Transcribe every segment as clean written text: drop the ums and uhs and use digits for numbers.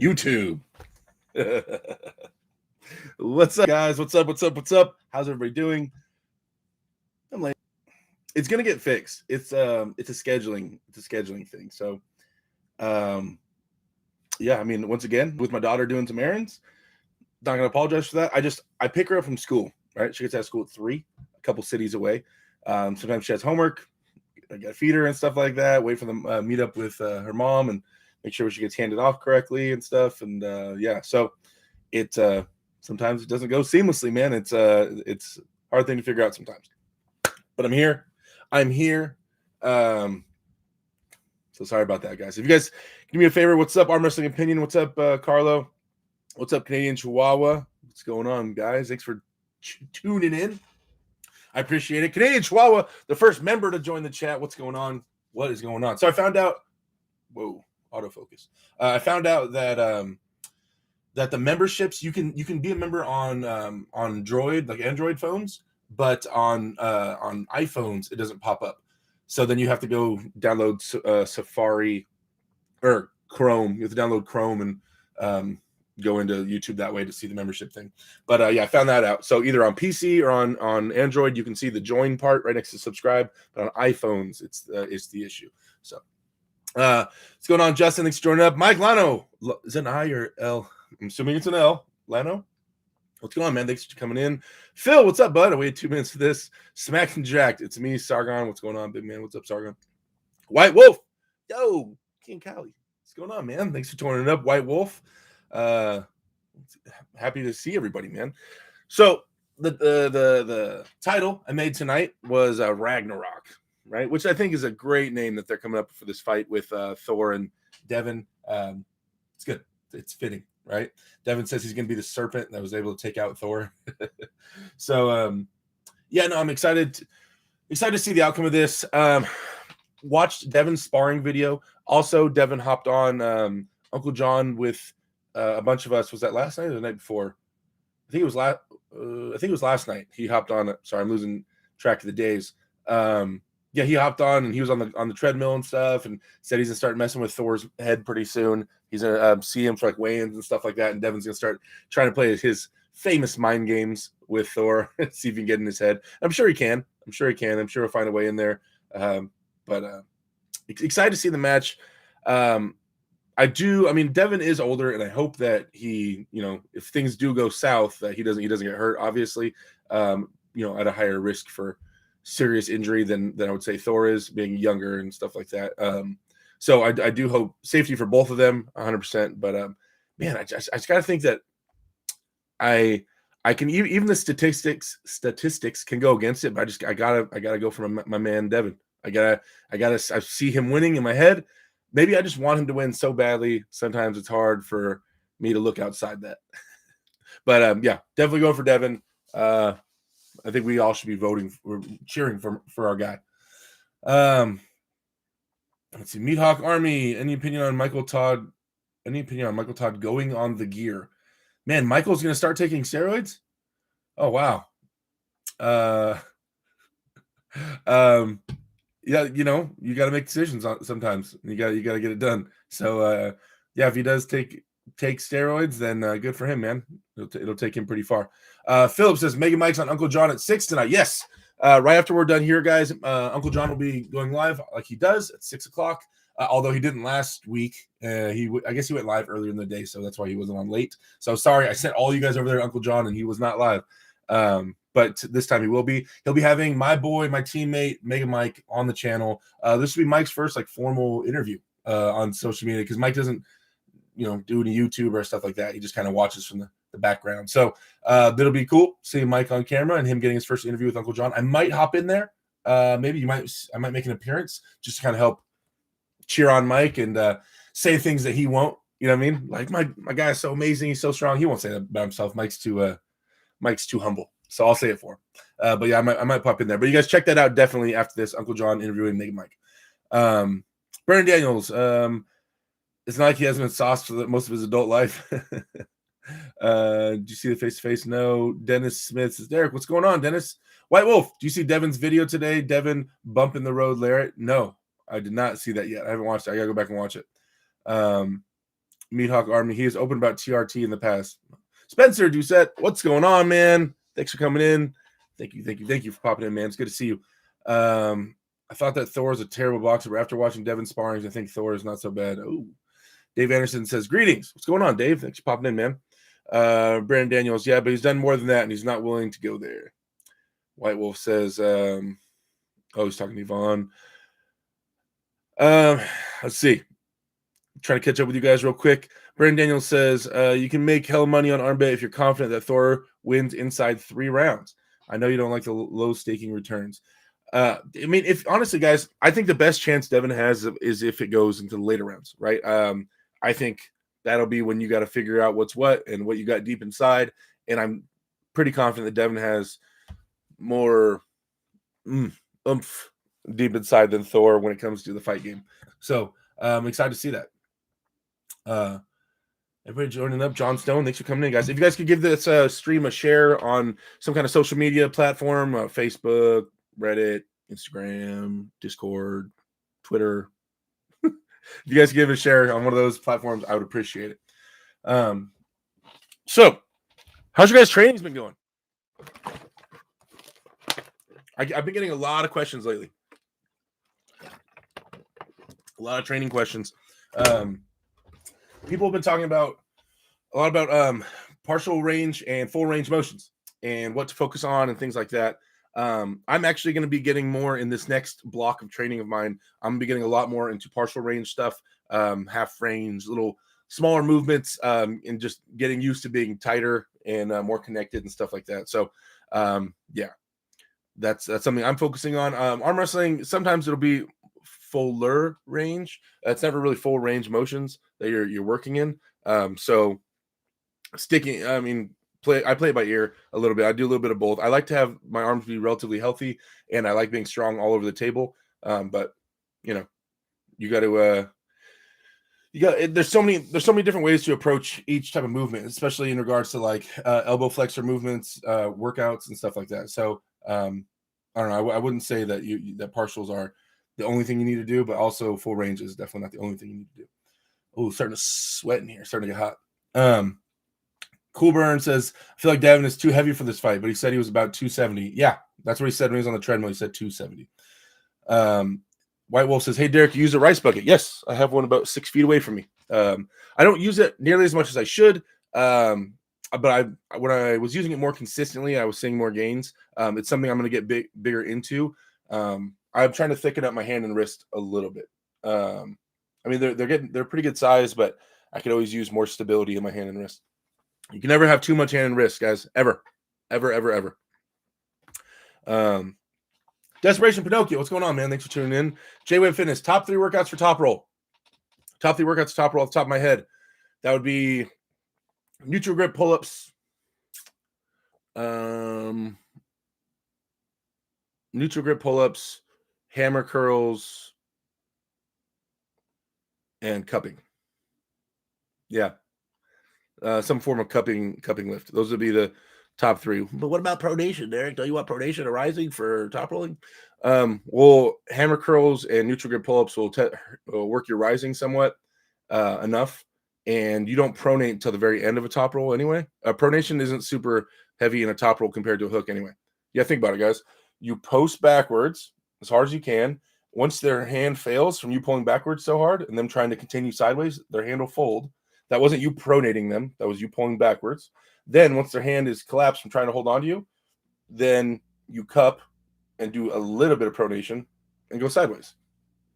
YouTube. What's up, guys? What's up? How's everybody doing? I'm like, it's gonna get fixed. It's a scheduling thing. So, yeah. I mean, once again, with my daughter doing some errands, not gonna apologize for that. I pick her up from school. Right, she gets out of school at 3, a couple cities away. Sometimes she has homework. I gotta feed her and stuff like that. Wait for them meet up with her mom and make sure she gets handed off correctly and stuff. And yeah, so it sometimes it doesn't go seamlessly, man. It's a hard thing to figure out sometimes. But I'm here. So sorry about that, guys. If you guys do me a favor, what's up, Arm Wrestling Opinion? What's up, Carlo? What's up, Canadian Chihuahua? What's going on, guys? Thanks for tuning in. I appreciate it. Canadian Chihuahua, the first member to join the chat. What's going on? What is going on? So I found out. Whoa, autofocus. I found out that that the memberships you can be a member on Droid, like Android phones, but on iPhones it doesn't pop up. So then you have to go download Safari or Chrome. You have to download Chrome and go into YouTube that way to see the membership thing. But yeah, I found that out. So either on PC or on Android, you can see the join part right next to subscribe. But on iPhones, it's the issue. So what's going on, Justin? Thanks for joining up. Mike Lano, is it an I or L? I'm assuming it's an L. Lano, what's going on, man? Thanks for coming in. Phil, what's up, bud? I waited 2 minutes for this. Smacked and jacked. It's me, Sargon. What's going on, big man? What's up, Sargon? White Wolf, yo, King Cali. What's going on, man? Thanks for joining up, White Wolf. Happy to see everybody, man. So the title I made tonight was Ragnarok, right? Which I think is a great name that they're coming up for this fight with Thor and Devin. It's good. It's fitting, right? Devin says he's going to be the serpent that was able to take out Thor. So yeah, no, I'm excited to see the outcome of this. Watched Devin's sparring video. Also, Devin hopped on Uncle John with a bunch of us. Was that last night or the night before? I think it was last night. He hopped on. Sorry, I'm losing track of the days. Yeah, he hopped on and he was on the treadmill and stuff, and said he's gonna start messing with Thor's head pretty soon. He's gonna see him for like weigh-ins and stuff like that. And Devin's gonna start trying to play his famous mind games with Thor, see if he can get in his head. I'm sure he can. I'm sure he'll find a way in there. But excited to see the match. I mean, Devin is older, and I hope that he, if things do go south, that he doesn't get hurt, obviously, at a higher risk for serious injury than I would say Thor is, being younger and stuff like that. So I do hope safety for both of them 100%. But man, I just got to think that I can, even the statistics can go against it, but I gotta go for my man Devin. I see him winning in my head. Maybe I just want him to win so badly. Sometimes it's hard for me to look outside that. But yeah, definitely going for Devin. I think we all should be cheering for our guy. Let's see. Meathawk Army. Any opinion on Michael Todd going on the gear? Man, Michael's going to start taking steroids? Oh, wow. Yeah, you got to make decisions sometimes. You got to get it done. So, yeah, if he does take steroids, then good for him, man. It'll take him pretty far. Philip says Mega Mike's on Uncle John at 6 tonight. Yes, right after we're done here, guys. Uncle John will be going live like he does at 6 o'clock. Although he didn't last week, I guess he went live earlier in the day, so that's why he wasn't on late. So sorry, I sent all you guys over there, Uncle John, and he was not live. But this time he will be. He'll be having my boy, my teammate, Mega Mike, on the channel. This will be Mike's first formal interview on social media, because Mike doesn't, do any YouTube or stuff like that. He just kind of watches from the background. So that'll be cool seeing Mike on camera and him getting his first interview with Uncle John. I might hop in there. Maybe I might make an appearance just to kind of help cheer on Mike and say things that he won't. You know what I mean? Like, my guy is so amazing. He's so strong. He won't say that about himself. Mike's too humble. So I'll say it for him. But yeah, I might pop in there. But you guys check that out definitely after this. Uncle John interviewing Mega Mike. Brandon Daniels. It's not like he hasn't been sauced for most of his adult life. Do you see the face-to-face? No. Dennis Smith says, Derek, what's going on, Dennis? White Wolf, do you see Devin's video today? Devin bumping the road, Larry? No, I did not see that yet. I haven't watched it. I got to go back and watch it. Meathawk Army. He has opened about TRT in the past. Spencer Doucette, what's going on, man? Thanks for coming in. Thank you for popping in, man. It's good to see you. I thought that Thor was a terrible boxer, but after watching Devin sparring, I think Thor is not so bad. Oh, Dave Anderson says, greetings. What's going on, Dave? Thanks for popping in, man. Brandon Daniels, yeah, but he's done more than that, and he's not willing to go there. White Wolf says, he's talking to Yvonne. Let's see. I'm trying to catch up with you guys real quick. Brandon Daniels says, you can make hell money on arm bet if you're confident that Thor wins inside 3 rounds. I know you don't like the low staking returns. I mean, if honestly, guys, I think the best chance Devin has is if it goes into the later rounds, right? I think that'll be when you got to figure out what's what and what you got deep inside. And I'm pretty confident that Devin has more oomph deep inside than Thor when it comes to the fight game. So I'm excited to see that. Everybody joining up. John Stone, thanks for coming in, guys. If you guys could give this stream a share on some kind of social media platform, Facebook, Reddit, Instagram, Discord, Twitter. If you guys give a share on one of those platforms, I would appreciate it. So, how's your guys' training's been going? I've been getting a lot of questions lately. A lot of training questions. People have been talking a lot about partial range and full range motions and what to focus on and things like that. I'm actually going to be getting more in this next block of training of mine. I'm going to be getting a lot more into partial range stuff, half range, little smaller movements, and just getting used to being tighter and more connected and stuff like that. So, yeah, that's something I'm focusing on. Arm wrestling, sometimes it'll be fuller range. It's never really full range motions that you're working in. So sticking, I play it by ear a little bit. I do a little bit of both. I like to have my arms be relatively healthy, and I like being strong all over the table. But you got to there's so many different ways to approach each type of movement, especially in regards to like elbow flexor movements, workouts and stuff like that. So I don't know. I wouldn't say that that partials are the only thing you need to do, but also full range is definitely not the only thing you need to do. Oh, starting to sweat in here, starting to get hot. Cool Burn says, I feel like Devin is too heavy for this fight, but he said he was about 270. Yeah, that's what he said when he was on the treadmill. He said 270. White Wolf says, hey, Derek, you use a rice bucket. Yes, I have one about 6 feet away from me. I don't use it nearly as much as I should, but when I was using it more consistently, I was seeing more gains. It's something I'm going to get bigger into. I'm trying to thicken up my hand and wrist a little bit. They're pretty good size, but I could always use more stability in my hand and wrist. You can never have too much hand and wrist, guys. Ever. Desperation Pinocchio, what's going on, man? Thanks for tuning in. J-Web Fitness, top 3 workouts for top roll. Top 3 workouts for top roll off the top of my head. That would be neutral grip pull-ups. Neutral grip pull-ups, hammer curls, and cupping. Yeah. Some form of cupping lift. Those would be the top 3. But what about pronation, Derek? Don't you want pronation arising for top rolling? Well, hammer curls and neutral grip pull-ups will work your rising somewhat enough, and you don't pronate until the very end of a top roll anyway. Pronation isn't super heavy in a top roll compared to a hook anyway. Yeah, think about it, guys. You post backwards as hard as you can. Once their hand fails from you pulling backwards so hard and them trying to continue sideways, their hand will fold. That wasn't you pronating them. That was you pulling backwards. Then once their hand is collapsed from trying to hold on to you, then you cup and do a little bit of pronation and go sideways.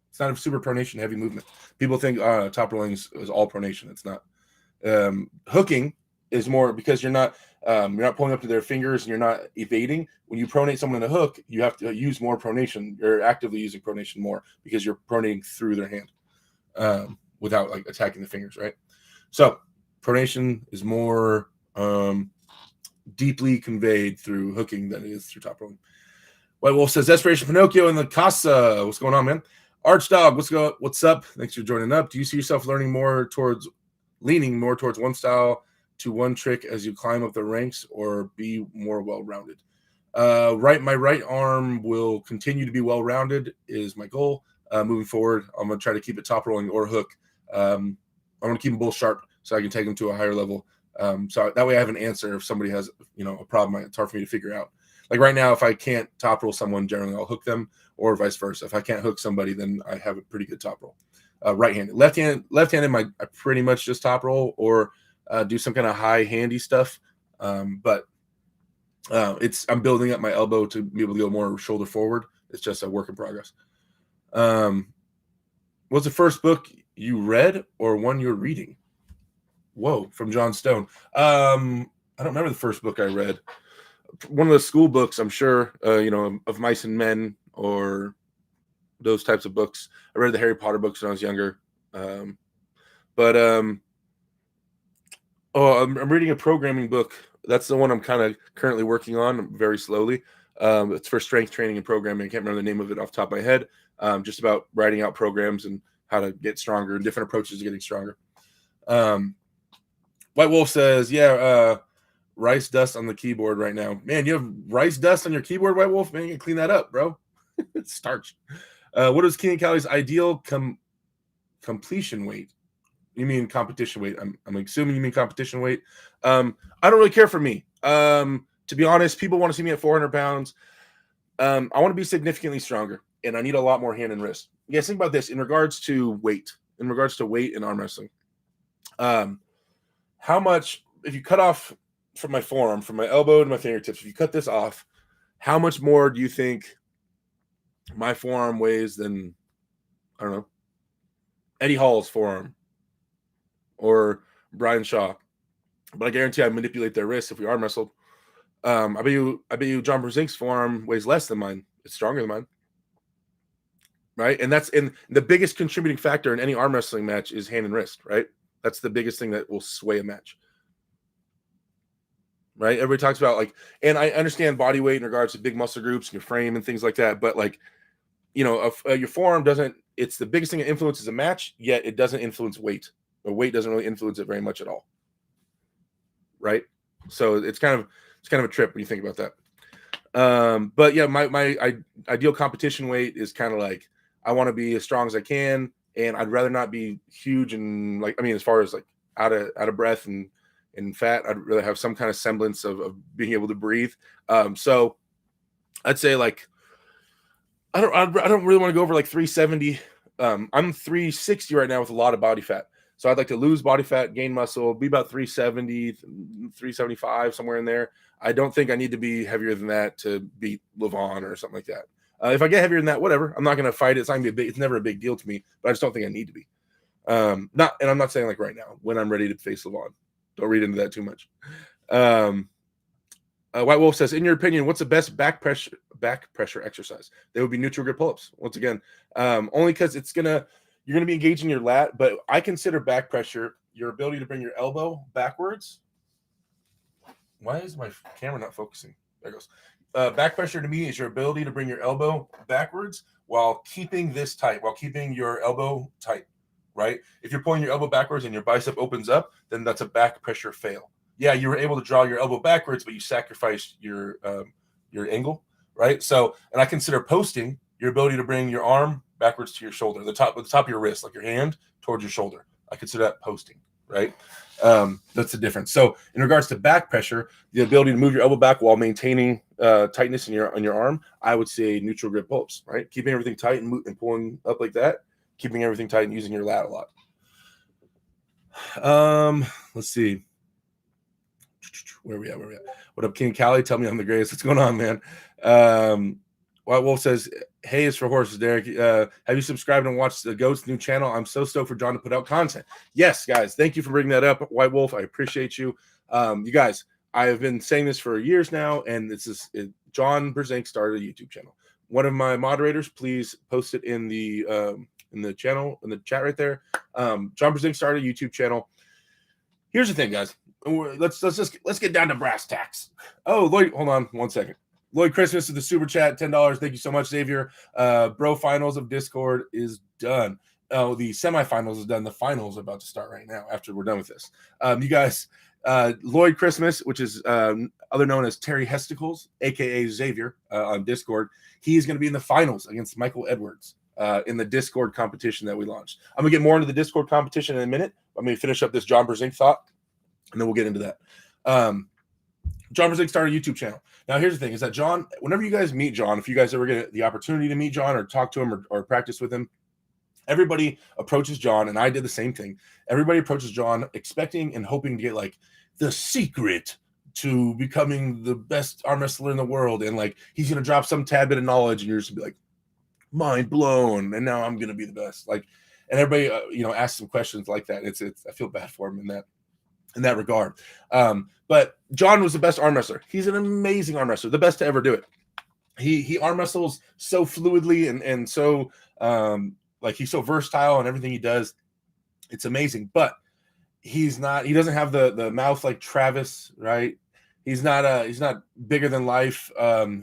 It's not a super pronation heavy movement. People think top rolling is all pronation. It's not. Hooking is more because you're not pulling up to their fingers and you're not evading. When you pronate someone in a hook, you have to use more pronation. You're actively using pronation more because you're pronating through their hand without like attacking the fingers, right? So pronation is more deeply conveyed through hooking than it is through top rolling. White Wolf says, Desperation Pinocchio in the Casa. What's going on, man? Archdog, what's up? Thanks for joining up. Do you see yourself learning leaning more towards one style to one trick as you climb up the ranks, or be more well-rounded? My right arm will continue to be well-rounded is my goal. Moving forward, I'm going to try to keep it top rolling or hook. I'm going to keep them both sharp so I can take them to a higher level. So that way I have an answer if somebody has, a problem. It's hard for me to figure out. Like right now, if I can't top roll someone, generally I'll hook them, or vice versa. If I can't hook somebody, then I have a pretty good top roll. Right-handed, left-handed, I pretty much just top roll or do some kind of high handy stuff. But I'm building up my elbow to be able to go more shoulder forward. It's just a work in progress. What's the first book you read or one you're reading? Whoa, from John Stone. I don't remember the first book I read. One of the school books, I'm sure, of Mice and Men or those types of books. I read the Harry Potter books when I was younger. I'm reading a programming book. That's the one I'm kind of currently working on very slowly. It's for strength training and programming. I can't remember the name of it off the top of my head. Just about writing out programs and how to get stronger and different approaches to getting stronger. White Wolf says, rice dust on the keyboard right now. Man, you have rice dust on your keyboard, White Wolf? Man, you can clean that up, bro. It's starch. What is Keenan Callie's ideal completion weight? You mean competition weight? I'm assuming you mean competition weight. I don't really care for me. To be honest, people want to see me at 400 pounds. I want to be significantly stronger, and I need a lot more hand and wrist. You guys think about this in regards to weight and arm wrestling. How much, if you cut off from my forearm, from my elbow to my fingertips, if you cut this off, how much more do you think my forearm weighs than, I don't know, Eddie Hall's forearm or Brian Shaw? But I guarantee I manipulate their wrists if we arm wrestled. I bet you John Brzek's forearm weighs less than mine. It's stronger than mine. Right? And that's in the biggest contributing factor in any arm wrestling match is hand and wrist, right? That's the biggest thing that will sway a match. Right? Everybody talks about and I understand body weight in regards to big muscle groups and your frame and things like that, but your forearm doesn't, it's the biggest thing that influences a match, yet it doesn't influence weight. Or weight doesn't really influence it very much at all. Right? So it's kind of a trip when you think about that. But yeah, my ideal competition weight is kind of like, I want to be as strong as I can, and I'd rather not be huge and as far as out of breath and fat, I'd rather have some kind of semblance of being able to breathe. So I'd say I don't really want to go over 370. I'm 360 right now with a lot of body fat. So I'd like to lose body fat, gain muscle, be about 370, 375, somewhere in there. I don't think I need to be heavier than that to beat Levon or something like that. If I get heavier than that, whatever. I'm not going to fight it. It's never a big deal to me, but I just don't think I need to be. And I'm not saying right now when I'm ready to face Levon. Don't read into that too much. White Wolf says, in your opinion, what's the best back pressure exercise? They would be neutral grip pull-ups. Once again, only because you're going to be engaging your lat, but I consider back pressure your ability to bring your elbow backwards. Why is my camera not focusing? There it goes. Back pressure to me is your ability to bring your elbow backwards while keeping this tight, while keeping your elbow tight, right? If you're pulling your elbow backwards and your bicep opens up, then that's a back pressure fail. Yeah, you were able to draw your elbow backwards, but you sacrificed your angle, right? So, and I consider posting your ability to bring your arm backwards to your shoulder, the top of your wrist, like your hand towards your shoulder. I consider that posting, right? That's the difference. So in regards to back pressure, the ability to move your elbow back while maintaining tightness in your arm, I would say neutral grip pull-ups, right? Keeping everything tight and pulling up like that, keeping everything tight and using your lat a lot. Let's see. Where are we at? What up, King Callie? Tell me I'm the greatest. What's going on, man? White Wolf says, hey, it's for horses, Derek. Have you subscribed and watched the Goat's new channel? I'm so stoked for John to put out content. Yes, guys. Thank you for bringing that up, White Wolf. I appreciate you. You guys, I have been saying this for years now, and John Brzek started a YouTube channel. One of my moderators, please post it in the channel, in the chat right there. John Brzek started a YouTube channel. Here's the thing, guys. Let's get down to brass tacks. Oh, Lloyd, hold on 1 second. Lloyd Christmas to the super chat, $10. Thank you so much, Xavier. Bro, finals of Discord is done. Oh, the semifinals is done. The finals are about to start right now after we're done with this. You guys, Lloyd Christmas, which is other known as Terry Hesticles, aka Xavier, on Discord. He's going to be in the finals against Michael Edwards. in the Discord competition that we launched. I'm gonna get more into the Discord competition in a minute. I'm gonna finish up this John Brzek thought, and then we'll get into that. John Brzek started a YouTube channel. Now, here's the thing: is that John, whenever you guys meet John, if you guys ever get the opportunity to meet John or talk to him or practice with him, everybody approaches John, and I did the same thing. Everybody approaches John expecting and hoping to get like the secret to becoming the best arm wrestler in the world, and like he's gonna drop some tad bit of knowledge, and you're just gonna be like, mind blown, and now I'm gonna be the best. Like, and everybody, asks some questions like that. It's I feel bad for him in that regard. But John was the best arm wrestler. He's an amazing arm wrestler, the best to ever do it. He arm wrestles so fluidly and so like he's so versatile in everything he does. It's amazing. But he doesn't have the mouth like Travis, right? He's not bigger than life.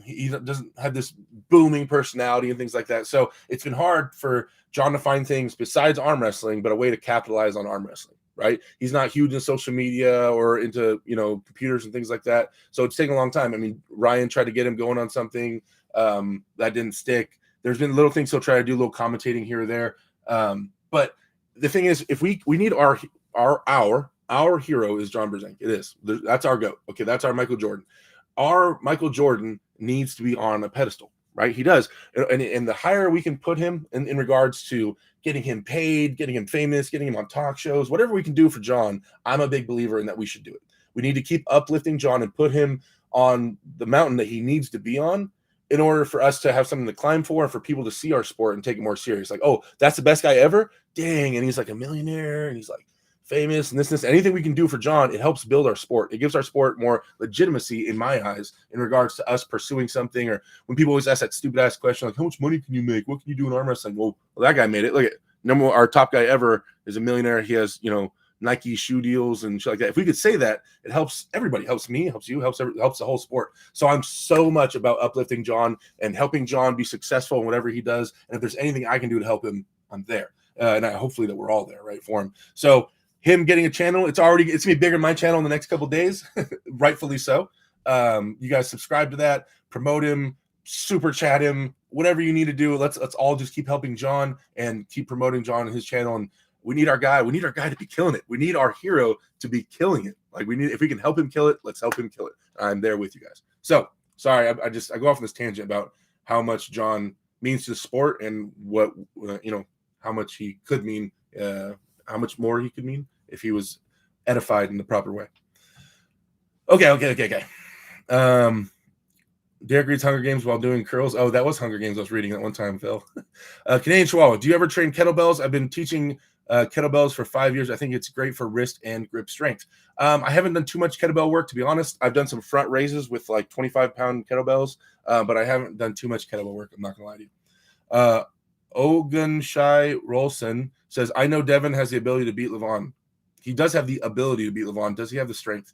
He doesn't have this booming personality and things like that. So it's been hard for John to find things besides arm wrestling, but a way to capitalize on arm wrestling, right? He's not huge in social media or into, computers and things like that. So it's taken a long time. I mean, Ryan tried to get him going on something that didn't stick. There's been little things he'll try to do, a little commentating here or there. But the thing is, if we need our hero is John Brzek. It is. That's our GOAT. Okay, that's our Michael Jordan. Our Michael Jordan needs to be on a pedestal, right? He does. And the higher we can put him in regards to getting him paid, getting him famous, getting him on talk shows, whatever we can do for John, I'm a big believer in that we should do it. We need to keep uplifting John and put him on the mountain that he needs to be on in order for us to have something to climb for and for people to see our sport and take it more serious. Like, oh, that's the best guy ever? Dang. And he's like a millionaire and he's like famous and this. Anything we can do for John, it helps build our sport. It gives our sport more legitimacy in my eyes in regards to us pursuing something. Or when people always ask that stupid ass question, like, how much money can you make? What can you do in arm wrestling? Well, that guy made it. Look at our top guy ever is a millionaire. He has, Nike shoe deals and shit like that. If we could say that, it helps everybody. It helps me, helps you, helps the whole sport. So I'm so much about uplifting John and helping John be successful in whatever he does. And if there's anything I can do to help him, I'm there. Hopefully that we're all there, right, for him. So him getting a channel, it's gonna be bigger than my channel in the next couple of days, rightfully so. You guys subscribe to that, promote him, super chat him, whatever you need to do. Let's all just keep helping John and keep promoting John and his channel. And we need our guy to be killing it. We need our hero to be killing it. Like if we can help him kill it, let's help him kill it. I'm there with you guys. So sorry, I go off on this tangent about how much John means to the sport and what how much he could mean, how much more he could mean if he was edified in the proper way. Okay. Derek reads Hunger Games while doing curls. Oh, that was Hunger Games I was reading at one time, Phil. Canadian Chihuahua, do you ever train kettlebells? I've been teaching kettlebells for 5 years. I think it's great for wrist and grip strength. I haven't done too much kettlebell work, to be honest. I've done some front raises with like 25-pound kettlebells, but I haven't done too much kettlebell work. I'm not going to lie to you. Ogunshai Rolson says, I know Devin has the ability to beat Levon. He does have the ability to beat Levon. Does he have the strength?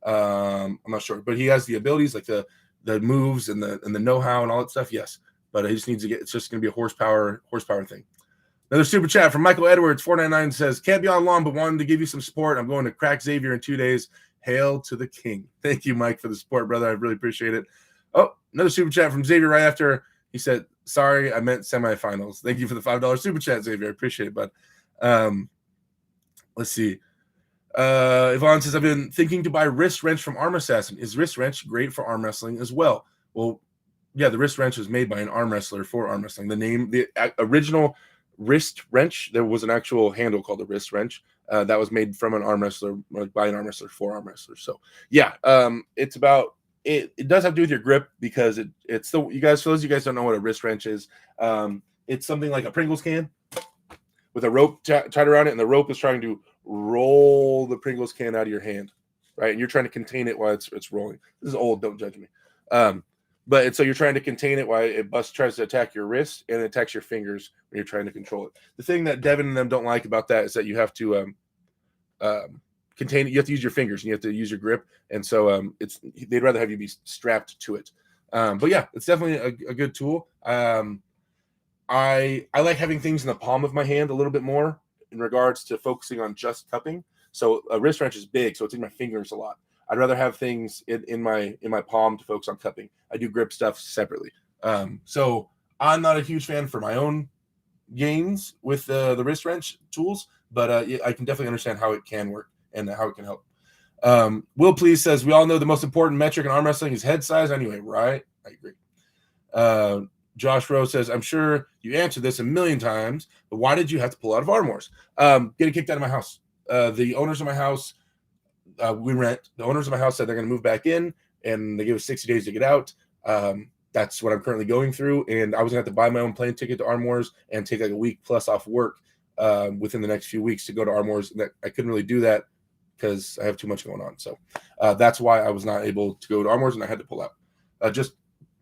I'm not sure, but he has the abilities, like the moves and the know-how and all that stuff. Yes, but he just needs to it's just going to be a horsepower thing. Another super chat from Michael Edwards, 499 says, can't be on long, but wanted to give you some support. I'm going to crack Xavier in 2 days. Hail to the king. Thank you, Mike, for the support, brother. I really appreciate it. Oh, another super chat from Xavier right after. He said, sorry, I meant semifinals. Thank you for the $5 super chat, Xavier. I appreciate it, bud. Let's see. Yvonne says, I've been thinking to buy wrist wrench from Arm Assassin. Is wrist wrench great for arm wrestling as well? Well, yeah, the wrist wrench was made by an arm wrestler for arm wrestling. The original wrist wrench, there was an actual handle called the wrist wrench that was made from an arm wrestler, by an arm wrestler for arm wrestlers. So yeah, it's about it does have to do with your grip, because it's the, you guys, for those of you guys don't know what a wrist wrench is, it's something like a Pringles can with a rope tied around it, and the rope is trying to roll the Pringles can out of your hand, right? And you're trying to contain it while it's rolling. This is old, don't judge me. So you're trying to contain it while it tries to attack your wrist, and it attacks your fingers when you're trying to control it. The thing that Devin and them don't like about that is that you have to contain it. You have to use your fingers and you have to use your grip. And so they'd rather have you be strapped to it. But yeah, it's definitely a good tool. I like having things in the palm of my hand a little bit more in regards to focusing on just cupping. So a wrist wrench is big, so it's in my fingers a lot. I'd rather have things in my palm to focus on cupping. I do grip stuff separately. So I'm not a huge fan for my own gains with the wrist wrench tools, but I can definitely understand how it can work and how it can help. Will Please says, we all know the most important metric in arm wrestling is head size anyway, right? I agree. Josh Rowe says, I'm sure you answered this a million times, but why did you have to pull out of Arm Wars? Getting kicked out of my house. The owners of my house, we rent. The owners of my house said they're going to move back in, and they gave us 60 days to get out. That's what I'm currently going through, and I was going to have to buy my own plane ticket to Arm Wars and take like a week plus off work within the next few weeks to go to Arm Wars. And I couldn't really do that because I have too much going on. So that's why I was not able to go to Arm Wars, and I had to pull out. Just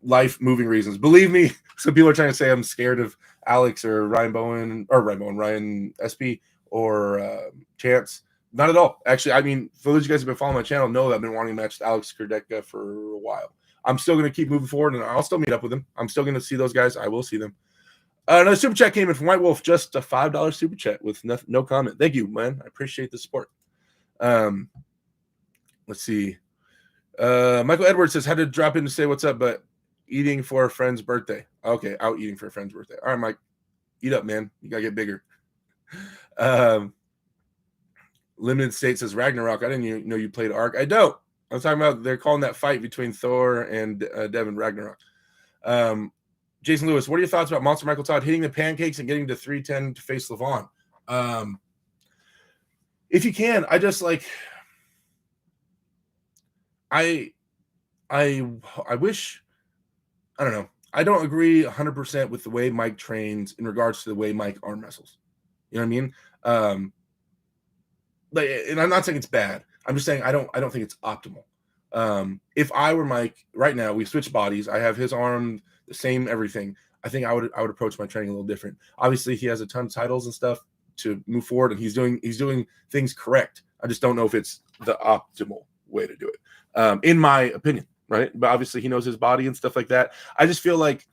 life moving reasons. Believe me, some people are trying to say I'm scared of Alex or Ryan SP or Chance. Not at all. Actually, I mean, for those of you guys who have been following my channel, know that I've been wanting to match Alex Kurdeka for a while. I'm still going to keep moving forward, and I'll still meet up with them. I'm still going to see those guys. I will see them. Another super chat came in from White Wolf, just a $5 super chat with no comment. Thank you, man. I appreciate the support. Let's see. Michael Edwards says, had to drop in to say what's up, but eating for a friend's birthday. Okay, out eating for a friend's birthday. All right, Mike, eat up, man. You gotta get bigger. Limited State says, Ragnarok. I didn't even know you played Ark. I don't. I'm talking about they're calling that fight between Thor and Devin Ragnarok. Jason Lewis, what are your thoughts about Monster Michael Todd hitting the pancakes and getting to 310 to face Levon? If you can, I just like I wish, I don't know. I don't agree 100% with the way Mike trains in regards to the way Mike arm wrestles. You know what I mean? And I'm not saying it's bad. I'm just saying I don't think it's optimal. If I were Mike right now, we switch bodies. I have his arm, the same everything. I think I would approach my training a little different. Obviously, he has a ton of titles and stuff to move forward, and he's doing things correct. I just don't know if it's the optimal way to do it, in my opinion, right? But obviously, he knows his body and stuff like that. I feel like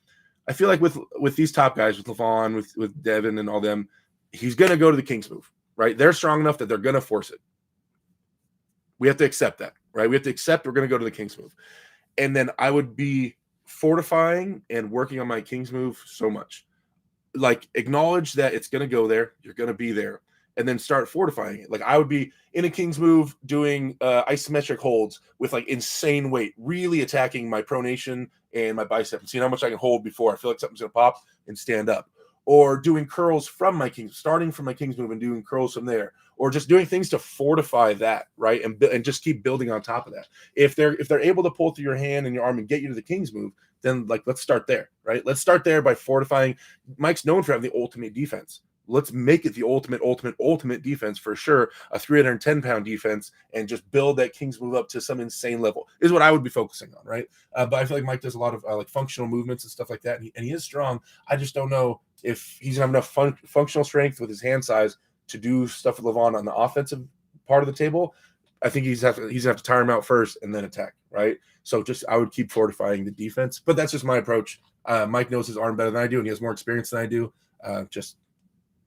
with these top guys, with Levon, with Devin, and all them, he's gonna go to the King's move, right? They're strong enough that they're gonna force it. We have to accept that, right? We have to accept we're gonna go to the King's move, and then I would be fortifying and working on my King's move so much. Like, acknowledge that it's going to go there, you're going to be there, and then start fortifying it. Like, I would be in a King's move doing isometric holds with like insane weight, really attacking my pronation and my bicep and seeing how much I can hold before I feel like something's going to pop and stand up. Or doing curls from my King's, starting from my King's move and doing curls from there, or just doing things to fortify that, right? And just keep building on top of that. If they're able to pull through your hand and your arm and get you to the King's move, then like, let's start there, right? Let's start there by fortifying. Mike's known for having the ultimate defense. Let's make it the ultimate defense for sure. A 310-pound defense, and just build that King's move up to some insane level is what I would be focusing on, right? But I feel like Mike does a lot of like functional movements and stuff like that, and he is strong. I just don't know if he's gonna have enough functional strength with his hand size to do stuff with Levon on the offensive part of the table. I think he's gonna have to tire him out first and then attack, right? So I would keep fortifying the defense, but that's just my approach. Mike knows his arm better than I do, and he has more experience than I do. Just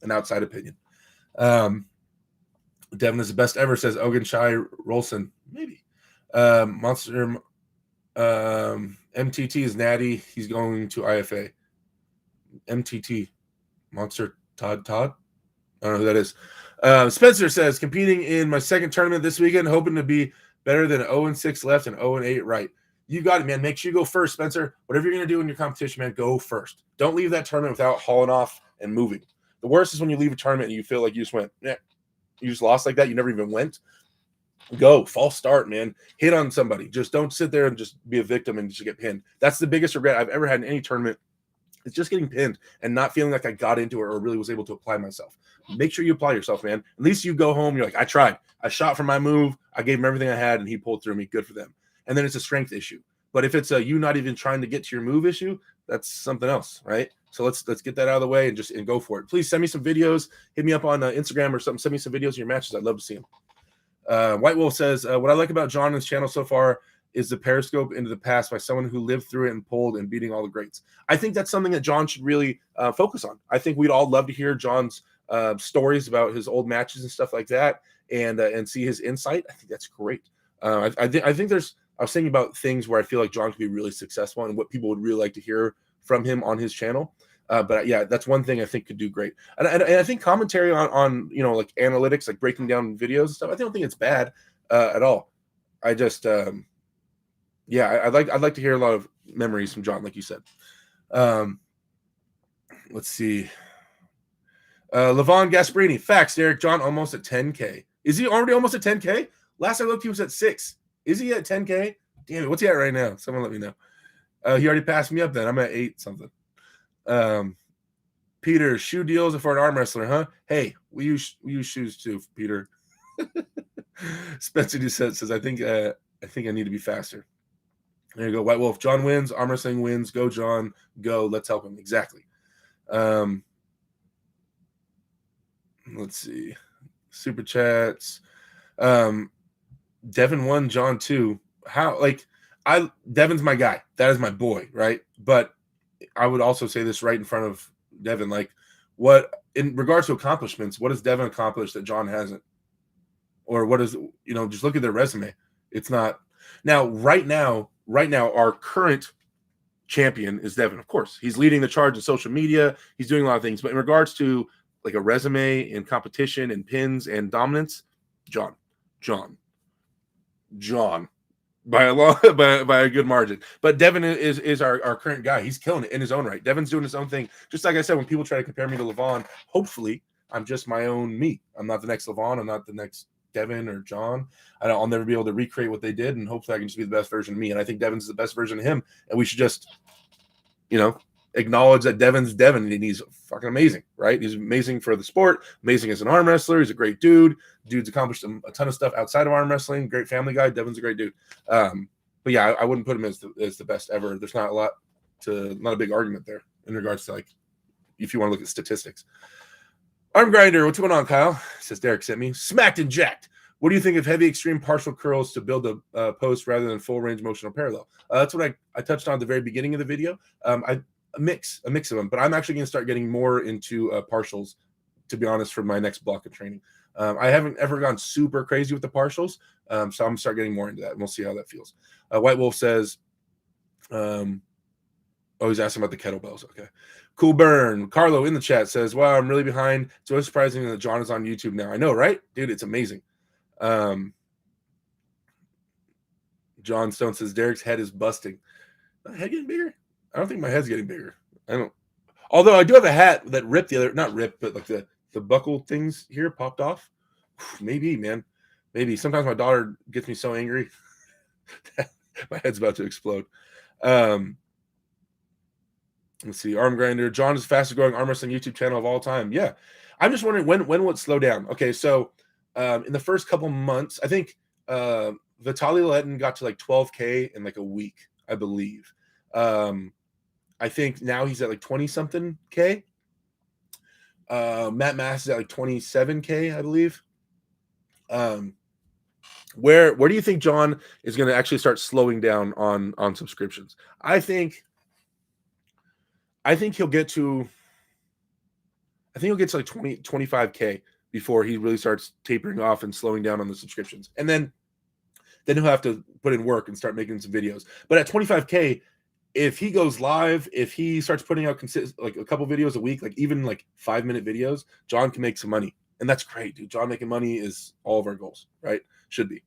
an outside opinion. Devin is the best ever, says Ogun Shai Rolson. Maybe. Monster MTT is natty. He's going to IFA. MTT. Monster Todd. I don't know who that is. Spencer says, competing in my second tournament this weekend, hoping to be better than 0-6 left and 0-8 right. You got it, man. Make sure you go first, Spencer. Whatever you're going to do in your competition, man, go first. Don't leave that tournament without hauling off and moving. The worst is when you leave a tournament and you feel like you just went, you just lost like that. You never even went. Go. False start, man. Hit on somebody. Just don't sit there and just be a victim and just get pinned. That's the biggest regret I've ever had in any tournament. It's just getting pinned and not feeling like I got into it or really was able to apply myself. Make sure you apply yourself, man. At least you go home, you're like, I tried. I shot for my move. I gave him everything I had, and he pulled through me. Good for them. And then it's a strength issue. But if it's you not even trying to get to your move issue, that's something else, right? So let's get that out of the way and go for it. Please send me some videos. Hit me up on Instagram or something. Send me some videos of your matches. I'd love to see them. White Wolf says, what I like about John and his channel so far is the periscope into the past by someone who lived through it and pulled and beating all the greats. I think that's something that John should really focus on. I think we'd all love to hear John's stories about his old matches and stuff like that, and see his insight. I think that's great. I think I was thinking about things where I feel like John could be really successful and what people would really like to hear from him on his channel. But yeah, that's one thing I think could do great. And I think commentary on like analytics, like breaking down videos and stuff, I don't think it's bad at all. I just yeah, I'd like to hear a lot of memories from John, like you said. Let's see. Levon Gasparini, facts, Derek. John almost at 10K. Is he already almost at 10K? Last I looked, he was at 6. Is he at 10K? Damn it, what's he at right now? Someone let me know. He already passed me up then. I'm at 8 something. Peter, shoe deals for an arm wrestler, huh? Hey, we use shoes too, Peter. Spencer Doucette says, I think I need to be faster. There you go. White Wolf. John wins. Arm wrestling wins. Go, John. Go. Let's help him. Exactly. Let's see. Super chats. Devin won. John 2. How? Devin's my guy. That is my boy, right? But I would also say this right in front of Devin. Like, what in regards to accomplishments, what has Devin accomplished that John hasn't? Or what is, just look at their resume. It's not now, right now, our current champion is Devin. Of course, he's leading the charge in social media. He's doing a lot of things, but in regards to like a resume and competition and pins and dominance, John by a long, by a good margin. But Devin is our current guy. He's killing it in his own right. Devin's doing his own thing. Just like I said, when people try to compare me to Levon, hopefully I'm just my own me. I'm not the next Levon. I'm not the next Devin or John. I'll never be able to recreate what they did, and hopefully I can just be the best version of me. And I think Devin's the best version of him, and we should just, acknowledge that Devin's Devin, and he's fucking amazing, right? He's amazing for the sport, amazing as an arm wrestler. He's a great dude. Dude's accomplished a ton of stuff outside of arm wrestling. Great family guy. Devin's a great dude. But yeah, I wouldn't put him as the best ever. There's not a big argument there in regards to, like, if you want to look at statistics. Arm grinder, what's going on, Kyle? Says Derek sent me. Smacked and jacked. What do you think of heavy extreme partial curls to build a post rather than full range motion or parallel? That's what I touched on at the very beginning of the video. A mix of them, but I'm actually going to start getting more into partials, to be honest, for my next block of training. I haven't ever gone super crazy with the partials, so I'm going to start getting more into that, and we'll see how that feels. White Wolf says, he's asking about the kettlebells. Okay. Cool burn. Carlo in the chat says, wow, I'm really behind. It's really surprising that John is on YouTube now. I know, right? Dude, it's amazing. John Stone says, Derek's head is busting. My head getting bigger? I don't think my head's getting bigger. Although I do have a hat that ripped not ripped, but like the buckle things here popped off. Maybe, man. Maybe. Sometimes my daughter gets me so angry. My head's about to explode. Let's see. Arm grinder. John is the fastest growing arm wrestling YouTube channel of all time. Yeah. I'm just wondering when will it slow down? Okay, so in the first couple months, I think Vitaly Letin got to like 12K in like a week, I believe. I think now he's at like 20 something K. Matt Mass is at like 27K, I believe. Where do you think John is going to actually start slowing down on subscriptions? I think he'll get to like 25K before he really starts tapering off and slowing down on the subscriptions. And then he'll have to put in work and start making some videos. But at 25K, if he goes live, if he starts putting out like a couple videos a week, like even like 5-minute videos, John can make some money. And that's great, dude. John making money is all of our goals, right? Should be.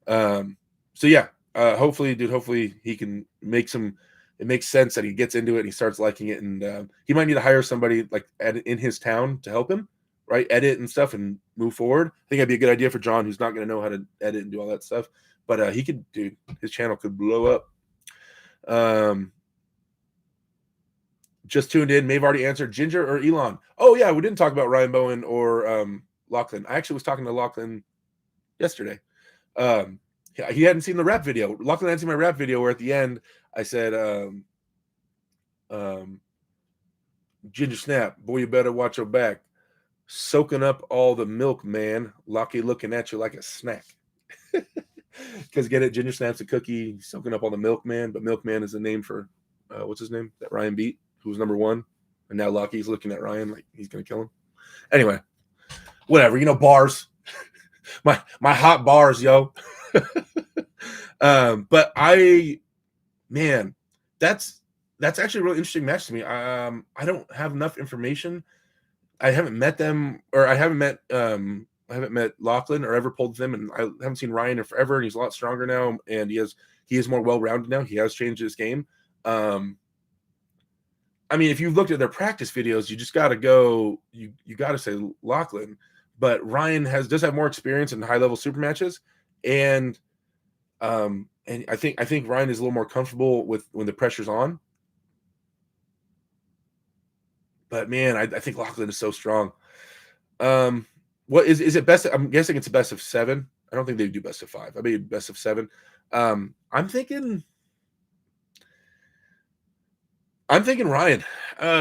So yeah, hopefully he can make some. It makes sense that he gets into it and he starts liking it, and he might need to hire somebody like in his town to help him, right? Edit and stuff and move forward. I think that'd be a good idea for John, who's not going to know how to edit and do all that stuff. But he could, dude, his channel could blow up. Just tuned in. May have already answered. Ginger or Elon? Oh yeah, we didn't talk about Ryan Bowen or Lachlan. I actually was talking to Lachlan yesterday. He hadn't seen the rap video. Lachlan hadn't seen my rap video where at the end I said, Ginger Snap, boy, you better watch your back. Soaking up all the milk, man. Lockie looking at you like a snack. Because get it, Ginger Snap's a cookie, soaking up all the milkman, but Milkman is the name for what's his name? That Ryan beat, who was number 1. And now Lockie's looking at Ryan like he's gonna kill him. Anyway, whatever, bars. my hot bars, yo. But that's that's actually a really interesting match to me. I don't have enough information. I haven't met them, or I haven't met Lachlan or ever pulled them, and I haven't seen Ryan in forever, and he's a lot stronger now, and he is more well-rounded now. He has changed his game. I mean, if you've looked at their practice videos, you just got to go. You got to say Lachlan, but Ryan does have more experience in high-level super matches, and I think Ryan is a little more comfortable with when the pressure's on. But man, I think Lachlan is so strong. What is it best? I'm guessing it's a best of 7. I don't think they do best of 5. I mean best of 7. I'm thinking Ryan.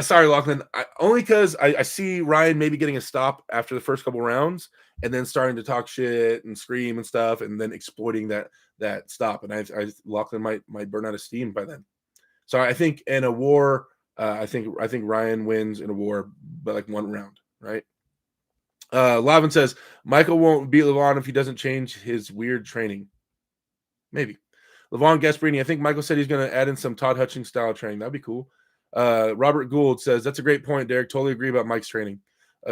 Sorry, Lachlan. Only because I see Ryan maybe getting a stop after the first couple rounds, and then starting to talk shit and scream and stuff, and then exploiting that stop. And Lachlan might burn out of steam by then. So I think in a war, I think Ryan wins in a war by like 1 round, right? Lavin says Michael won't beat Levon if he doesn't change his weird training. Maybe. Levon Gasparini, I think Michael said he's going to add in some Todd Hutchings style training. That'd be cool. Robert Gould says that's a great point, Derek. Totally agree about Mike's training.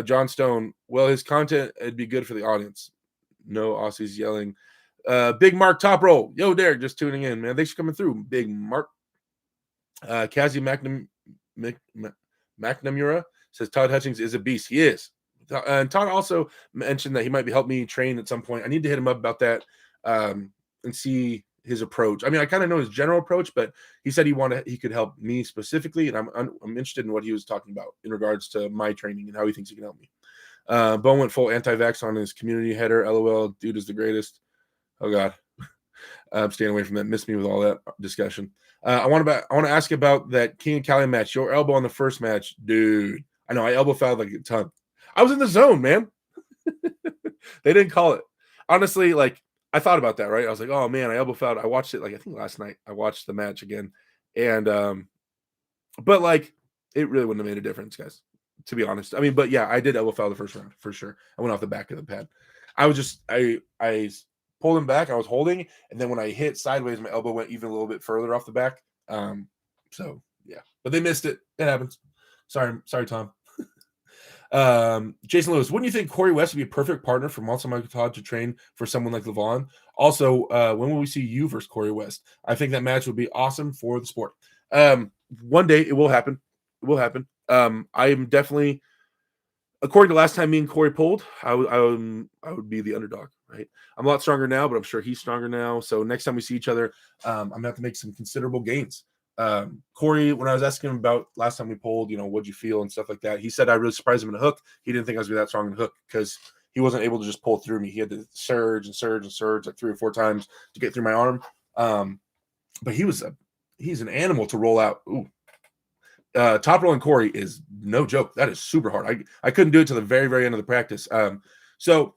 John Stone, well, his content it'd be good for the audience. No Aussies yelling. Big Mark Top Roll. Yo, Derek, just tuning in, man. Thanks for coming through. Big Mark. Kazi McNamura says Todd Hutchings is a beast. He is. And Todd also mentioned that he might be helping me train at some point. I need to hit him up about that and see his approach. I mean, I kind of know his general approach, but he said he could help me specifically, and I'm interested in what he was talking about in regards to my training and how he thinks he can help me. Bone went full anti-vax on his community header. LOL, dude is the greatest. Oh God, I'm staying away from that. Miss me with all that discussion. I want to ask about that King of Cali match. Your elbow on the first match, dude. I know I elbow fouled like a ton. I was in the zone, man. They didn't call it. Honestly, like I thought about that, right? I was like, oh man, I elbow fouled. I watched it like I think last night. I watched the match again, and but like it really wouldn't have made a difference, guys. To be honest, I mean, but yeah, I did elbow foul the first round for sure. I went off the back of the pad. I was just I pulled him back. I was holding, and then when I hit sideways, my elbow went even a little bit further off the back. So yeah, but they missed it. It happens. Sorry, Tom. Jason Lewis, wouldn't you think Corey West would be a perfect partner for Monster Michael Todd to train for someone like Levon? Also, when will we see you versus Corey West? I think that match would be awesome for the sport. One day it will happen. It will happen. I am definitely, according to last time me and Corey pulled, I would be the underdog, right? I'm a lot stronger now, but I'm sure he's stronger now. So next time we see each other, I'm gonna have to make some considerable gains. Corey, when I was asking him about last time we pulled, what'd you feel and stuff like that, he said I really surprised him in a hook. He didn't think I was gonna be that strong in a hook because he wasn't able to just pull through me. He had to surge like 3 or 4 times to get through my arm. But he's an animal to roll out. Ooh. Top rolling Corey is no joke. That is super hard. I couldn't do it to the very, very end of the practice. So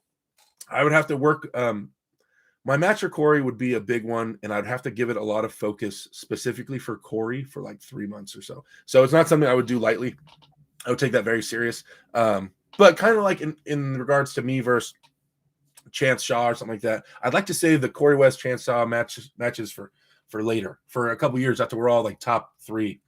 I would have to work. My match for Corey would be a big one, and I'd have to give it a lot of focus specifically for Corey for like 3 months or so. So it's not something I would do lightly. I would take that very serious. But kind of like in regards to me versus Chance Shaw or something like that, I'd like to save the Corey West Chance Shaw matches for later, for a couple years after we're all like top 3,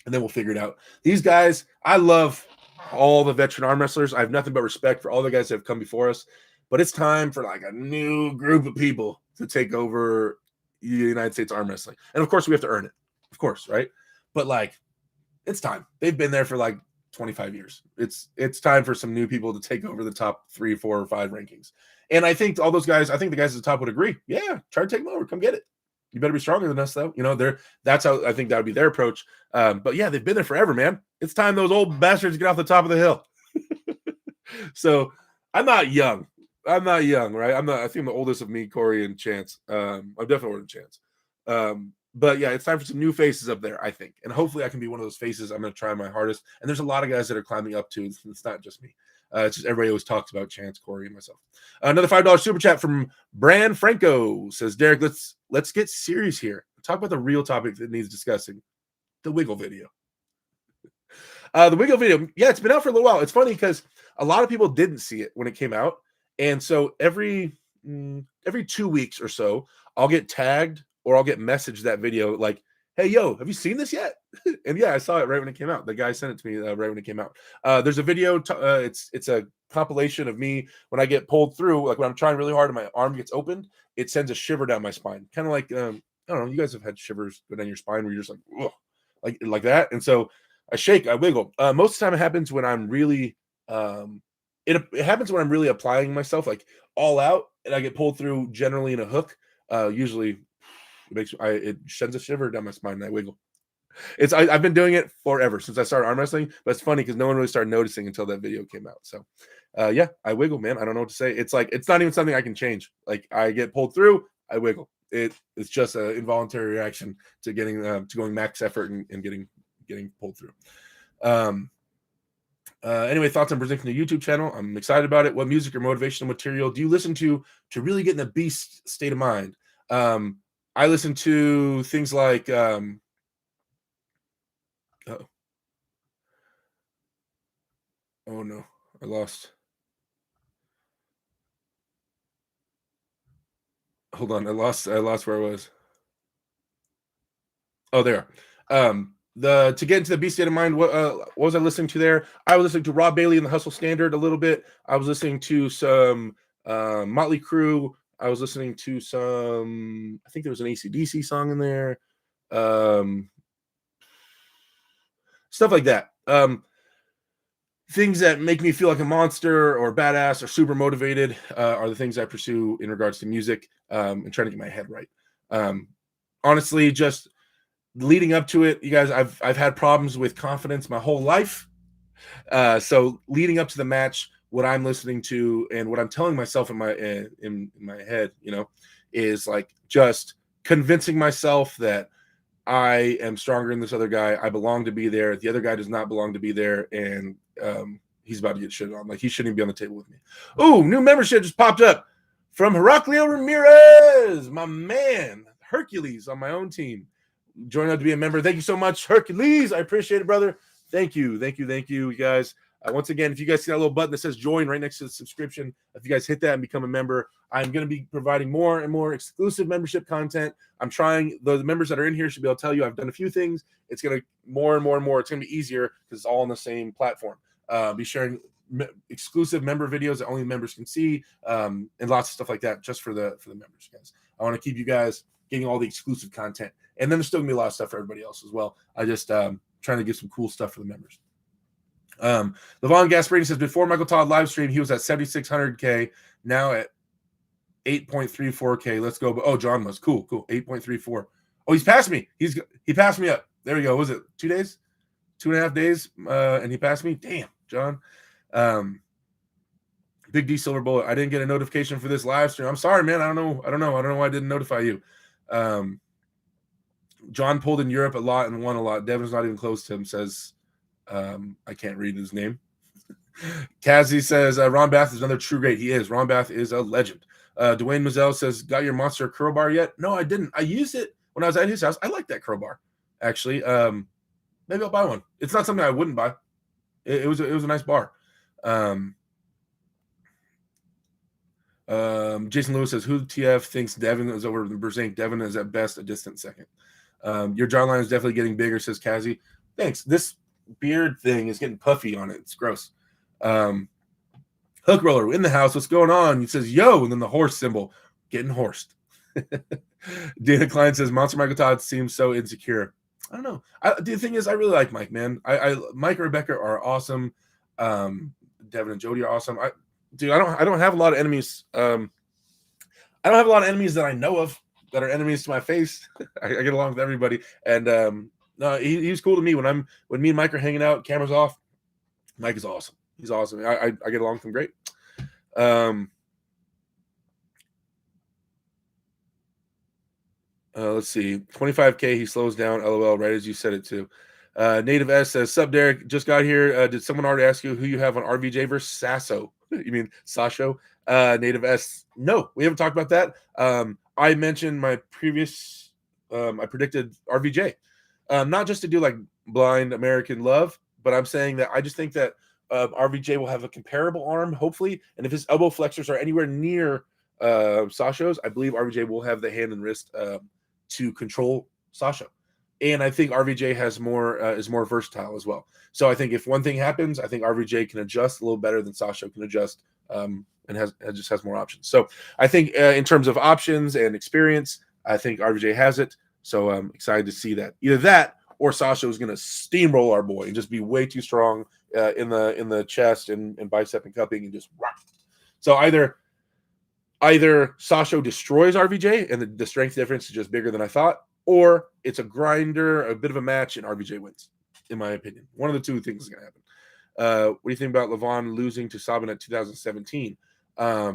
and then we'll figure it out. These guys, I love all the veteran arm wrestlers. I have nothing but respect for all the guys that have come before us. But it's time for like a new group of people to take over the United States arm wrestling. And of course, we have to earn it. Of course, right? But like, it's time. They've been there for like 25 years. It's time for some new people to take over the top 3, 4, or 5 rankings. And I think all those guys, I think the guys at the top would agree. Yeah, try to take them over. Come get it. You better be stronger than us, though. That's how I think that would be their approach. But yeah, they've been there forever, man. It's time those old bastards get off the top of the hill. So I'm not young, right? I think I'm the oldest of me, Corey, and Chance. I'm definitely older than Chance. But yeah, it's time for some new faces up there, I think. And hopefully I can be one of those faces. I'm going to try my hardest. And there's a lot of guys that are climbing up too. It's not just me. It's just everybody always talks about Chance, Corey, and myself. Another $5 super chat from Bran Franco says, Derek, let's get serious here. Talk about the real topic that needs discussing. The Wiggle video. The Wiggle video, yeah, it's been out for a little while. It's funny because a lot of people didn't see it when it came out. And so every 2 weeks or so, I'll get tagged or I'll get messaged that video like, hey, yo, have you seen this yet? And yeah, I saw it right when it came out. The guy sent it to me right when it came out. There's a video. It's a compilation of me when I get pulled through, like when I'm trying really hard and my arm gets opened, it sends a shiver down my spine, kind of like I don't know. You guys have had shivers go down your spine where you're just like, ugh, like that. And so I shake, I wiggle. Most of the time, it happens when I'm really it happens when I'm really applying myself like all out, and I get pulled through generally in a hook. Usually it sends a shiver down my spine and I wiggle. I've been doing it forever since I started arm wrestling, but it's funny because no one really started noticing until that video came out. So yeah, I wiggle, man. I don't know what to say. It's like it's not even something I can change. Like I get pulled through, I wiggle. It's just an involuntary reaction to getting to going max effort and getting pulled through. Anyway, thoughts on Brzek the YouTube channel? I'm excited about it. What music or motivational material do you listen to really get in the beast state of mind? I listen to things like oh no, I lost. Hold on, I lost where I was. Oh, there. To get into the beast state of mind, what was I listening to there? I was listening to Rob Bailey and the Hustle Standard a little bit. I was listening to some Motley Crue. I was listening to some, I think there was an AC/DC song in there. Stuff like that. Things that make me feel like a monster or badass or super motivated are the things I pursue in regards to music and trying to get my head right. Honestly, just leading up to it, you guys, I've had problems with confidence my whole life. So leading up to the match, what I'm listening to and what I'm telling myself in my head, is like just convincing myself that I am stronger than this other guy. I belong to be there. The other guy does not belong to be there, and he's about to get shit on. Like he shouldn't even be on the table with me. Ooh, new membership just popped up from Heraclio Ramirez, my man, Hercules on my own team. Joining up to be a member. Thank you so much, Hercules. I appreciate it, brother. Thank you, you guys. Once again, if you guys see that little button that says join right next to the subscription, if you guys hit that and become a member, I'm going to be providing more and more exclusive membership content. I'm trying, the members that are in here should be able to tell you I've done a few things. It's going to more and more and more. It's going to be easier because it's all on the same platform. Be sharing exclusive member videos that only members can see, and lots of stuff like that just for the members, guys. I want to keep you guys getting all the exclusive content. And then there's still going to be a lot of stuff for everybody else as well. I just trying to get some cool stuff for the members. Levon Gasparini says, before Michael Todd live stream, he was at 7,600K. Now at 8.34K. Let's go. Oh, John was cool. 8.34. Oh, he's passed me. He passed me up. There we go. Was it 2 days? 2.5 days? And he passed me. Damn, John. Big D Silver Bullet. I didn't get a notification for this live stream. I'm sorry, man. I don't know why I didn't notify you. John pulled in Europe a lot and won a lot. Devin's not even close to him, says I can't read his name. Kazzy says Ron Bath is another true great. He is. Ron Bath is a legend. Dwayne Mazel says, got your monster curl bar yet? No, I didn't. I used it when I was at his house. I like that curl bar, actually. Maybe I'll buy one. It's not something I wouldn't buy. It was a nice bar. Jason Lewis says, who TF thinks Devin is over Brzek? Devin is at best a distant second. Your jawline is definitely getting bigger, says Kazzy. Thanks. This beard thing is getting puffy on it. It's gross. Hook roller in the house. What's going on? He says, yo, and then the horse symbol. Getting horsed. Dana Klein says, Monster Michael Todd seems so insecure. I don't know. The thing is, I really like Mike, man. Mike and Rebecca are awesome. Devin and Jody are awesome. I don't have a lot of enemies. I don't have a lot of enemies that I know of that are enemies to my face. I get along with everybody, and no, he's cool to me when me and Mike are hanging out, cameras off. Mike is awesome. He's awesome. I get along with him great. Let's see. 25K. He slows down. LOL. Right as you said it too. Native S says, "Sup, Derek? Just got here. Did someone already ask you who you have on RVJ versus Sasso? You mean Sasho?" Native S. No, we haven't talked about that. I mentioned my previous. I predicted RVJ, not just to do like blind American love, but I'm saying that I just think that RVJ will have a comparable arm, hopefully, and if his elbow flexors are anywhere near Sasho's, I believe RVJ will have the hand and wrist to control Sasha. And I think RVJ has more is more versatile as well. So I think if one thing happens, I think RVJ can adjust a little better than Sasha can adjust, and just has more options. So I think in terms of options and experience, I think RVJ has it. So I'm excited to see that. Either that or Sasha is going to steamroll our boy and just be way too strong in the chest and bicep and cupping and just rock. So either Sasha destroys RVJ and the strength difference is just bigger than I thought, or it's a grinder, a bit of a match, and RVJ wins, in my opinion. One of the two things is going to happen. What do you think about Levon losing to Sabin at 2017? I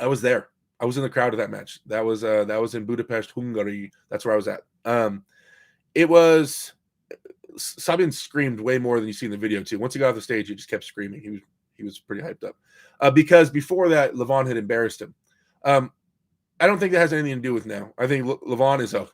was there. I was in the crowd of that match. That was in Budapest, Hungary. That's where I was at. It was Sabin screamed way more than you see in the video too. Once he got off the stage, he just kept screaming. He was pretty hyped up because before that, Levon had embarrassed him. I don't think that has anything to do with now. I think Levon is a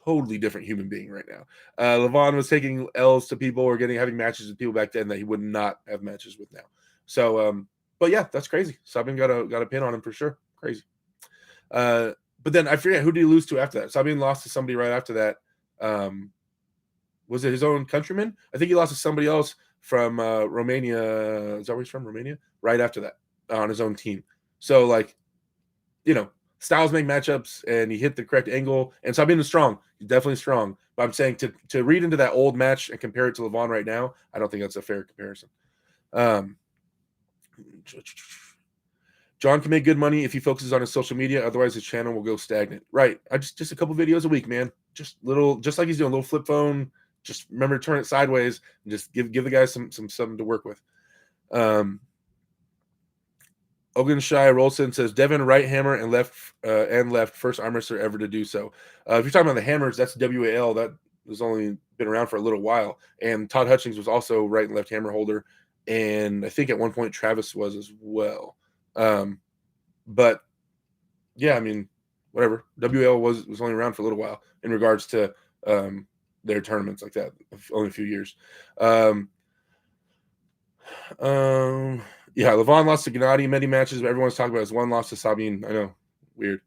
totally different human being right now. Levon was taking L's to people or having matches with people back then that he would not have matches with now. So, but yeah, that's crazy. Sabin got a pin on him for sure. Crazy. But then I forget, who did he lose to after that? Sabin lost to somebody right after that. Was it his own countryman? I think he lost to somebody else from Romania. Is that where he's from? Romania? Right after that on his own team. So styles make matchups, and he hit the correct angle. And Sabin is strong. He's definitely strong. But I'm saying to read into that old match and compare it to Levon right now, I don't think that's a fair comparison. John can make good money if he focuses on his social media. Otherwise, his channel will go stagnant. Right. I just a couple videos a week, man. Just like he's doing, a little flip phone. Just remember to turn it sideways and just give the guys some something to work with. Ogun Shai Rolson says Devin right hammer and left first arm wrestler ever to do so. If you're talking about the hammers, that's WAL. That has only been around for a little while. And Todd Hutchings was also right and left hammer holder. And I think at one point Travis was as well. But yeah, I mean, whatever. WAL was only around for a little while in regards to their tournaments like that, only a few years. Yeah, Levon lost to Gennady in many matches, but everyone's talking about his one loss to Sabin. I know, weird.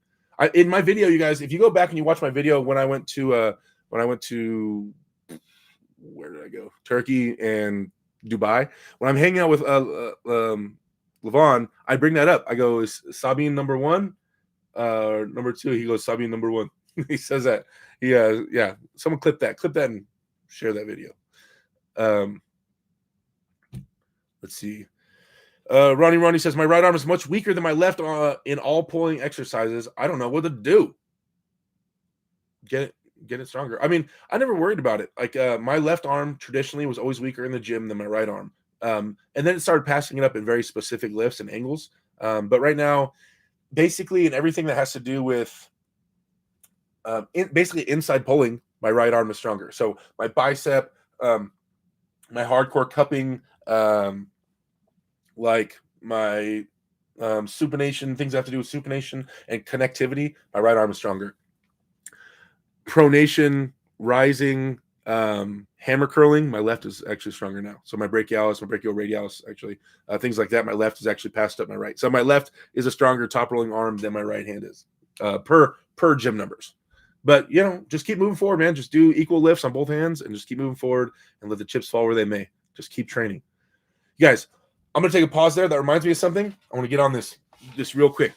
In my video, you guys, if you go back and you watch my video when I went to where did I go? Turkey and Dubai. When I'm hanging out with Levon, I bring that up. I go, is Sabin number one? Number two? He goes, Sabin number one. He says that. Yeah. Someone clip that and share that video. Let's see. Ronnie says, my right arm is much weaker than my left in all pulling exercises. I don't know what to do. Get it stronger. I mean, I never worried about it. Like my left arm traditionally was always weaker in the gym than my right arm. And then it started passing it up in very specific lifts and angles. But right now, basically in everything that has to do with basically inside pulling, my right arm is stronger. So my bicep, my hardcore cupping, like my supination, things that have to do with supination and connectivity, my right arm is stronger. Pronation, rising, hammer curling, my left is actually stronger now. So my brachialis, my brachioradialis, actually, things like that, my left is actually passed up my right. So my left is a stronger top rolling arm than my right hand is, per gym numbers. But, just keep moving forward, man. Just do equal lifts on both hands and just keep moving forward and let the chips fall where they may. Just keep training. You guys, I'm going to take a pause there. That reminds me of something. I want to get on this real quick.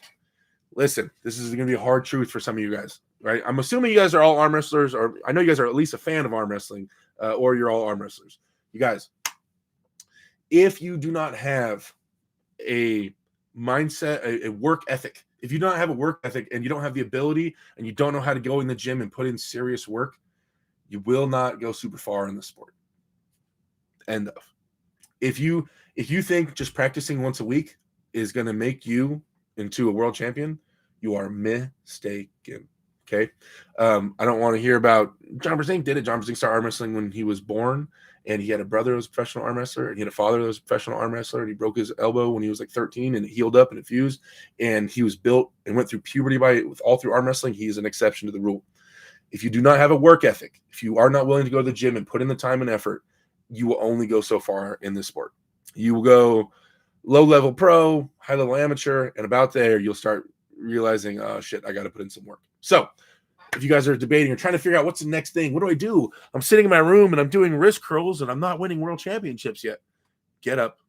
Listen, this is going to be a hard truth for some of you guys, right? I'm assuming you guys are all arm wrestlers, or I know you guys are at least a fan of arm wrestling, or you're all arm wrestlers. You guys, if you do not have a mindset, a work ethic, if you don't have a work ethic and you don't have the ability and you don't know how to go in the gym and put in serious work, you will not go super far in the sport. End of. If you think just practicing once a week is going to make you into a world champion, you are mistaken. Okay. I don't want to hear about John Brzek did it. John Brzek started arm wrestling when he was born, and he had a brother who was a professional arm wrestler, and he had a father that was a professional arm wrestler, and he broke his elbow when he was like 13, and it healed up and it fused, and he was built and went through puberty all through arm wrestling. He is an exception to the rule. If you do not have a work ethic, if you are not willing to go to the gym and put in the time and effort, you will only go so far in this sport. You will go low-level pro, high-level amateur, and about there, you'll start realizing, oh, shit, I got to put in some work. So if you guys are debating or trying to figure out what's the next thing, what do I do? I'm sitting in my room and I'm doing wrist curls and I'm not winning world championships yet. Get up,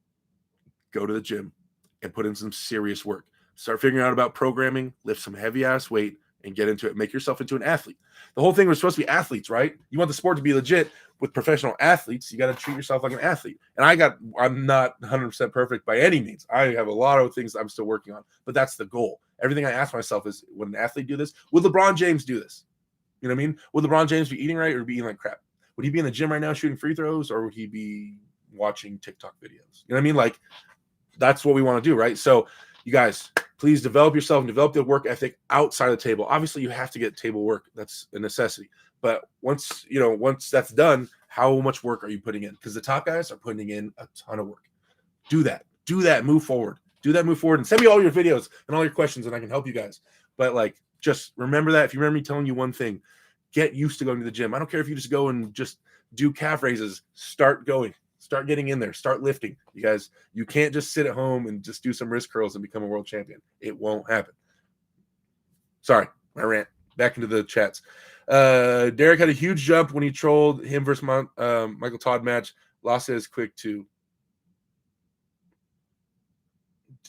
go to the gym, and put in some serious work. Start figuring out about programming, lift some heavy ass weight, and get into it. Make yourself into an athlete. The whole thing was supposed to be athletes, right? You want the sport to be legit with professional athletes. You got to treat yourself like an athlete. And I'm not 100% perfect by any means. I have a lot of things I'm still working on, but that's the goal. Everything I ask myself is, would an athlete do this? Would LeBron James do this? You know what I mean? Would LeBron James be eating right or be eating like crap? Would he be in the gym right now shooting free throws, or would he be watching TikTok videos? You know what I mean? Like, that's what we want to do, right? So you guys, please develop yourself and develop the work ethic outside of the table. Obviously, you have to get table work. That's a necessity. But once that's done, how much work are you putting in? Because the top guys are putting in a ton of work. Do that. Move forward. And send me all your videos and all your questions, and I can help you guys. But like, just remember that. If you remember me telling you one thing, get used to going to the gym. I don't care if you just go and just do calf raises. Start going. Start getting in there. Start lifting. You guys, you can't just sit at home and just do some wrist curls and become a world champion. It won't happen. Sorry, my rant. Back into the chats. Derek had a huge jump when he trolled him versus Michael Todd match. Lost his quick too.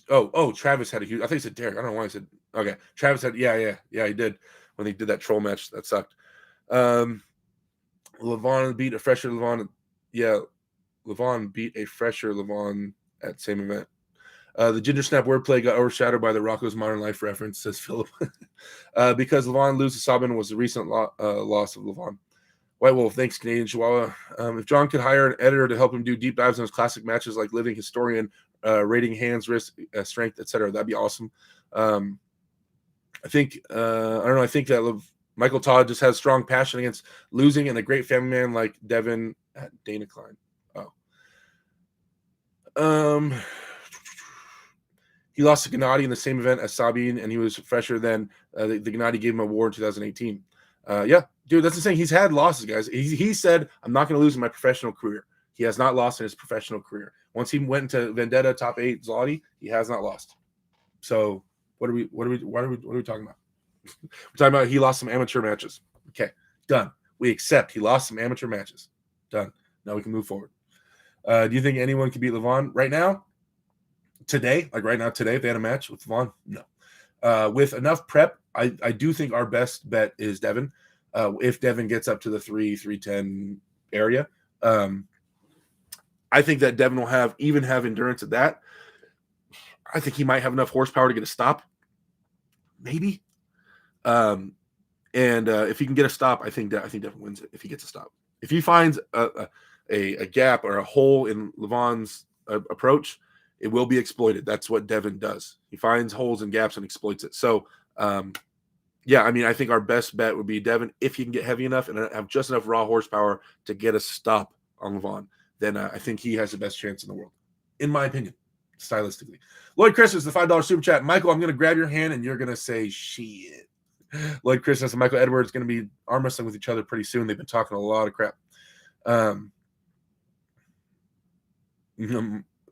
Oh, Travis had a huge. I think he said Derek. I don't know why I said. Okay, Travis had. Yeah, he did when he did that troll match. That sucked. Levon beat a fresher Levon. Yeah. Levon beat a fresher Levon at same event. The Ginger Snap wordplay got overshadowed by the Rocco's Modern Life reference, says Philip. Because Levon loses Sabin was the recent loss of Levon. White Wolf, thanks, Canadian Chihuahua. If John could hire an editor to help him do deep dives on his classic matches like Living Historian, rating hands, wrist, strength, etc., that'd be awesome. I think that Michael Todd just has strong passion against losing and a great family man like Devin at Dana Klein. He lost to Gennady in the same event as Sabine, and he was fresher than the Gennady gave him a war in 2018. Yeah, dude, that's the thing. He's had losses, guys. He said, I'm not going to lose in my professional career. He has not lost in his professional career. Once he went into Vendetta top 8 Zloty, he has not lost. So what are we talking about? We're talking about he lost some amateur matches. Okay, done. We accept he lost some amateur matches. Done. Now we can move forward. Do you think anyone could beat Levon right now? Today, if they had a match with Levon? No. With enough prep, I do think our best bet is Devin. If Devin gets up to the 310 area, I think that Devin will have endurance at that. I think he might have enough horsepower to get a stop. Maybe. And if he can get a stop, I think Devin wins it if he gets a stop. If he finds a gap or a hole in Levon's approach, it will be exploited. That's what Devin does. He finds holes and gaps and exploits it. So, I think our best bet would be Devin if he can get heavy enough and have just enough raw horsepower to get a stop on Levon. Then I think he has the best chance in the world, in my opinion, stylistically. Lloyd Christmas, the $5 super chat. Michael, I'm going to grab your hand and you're going to say shit. Lloyd Christmas and Michael Edwards going to be arm wrestling with each other pretty soon. They've been talking a lot of crap.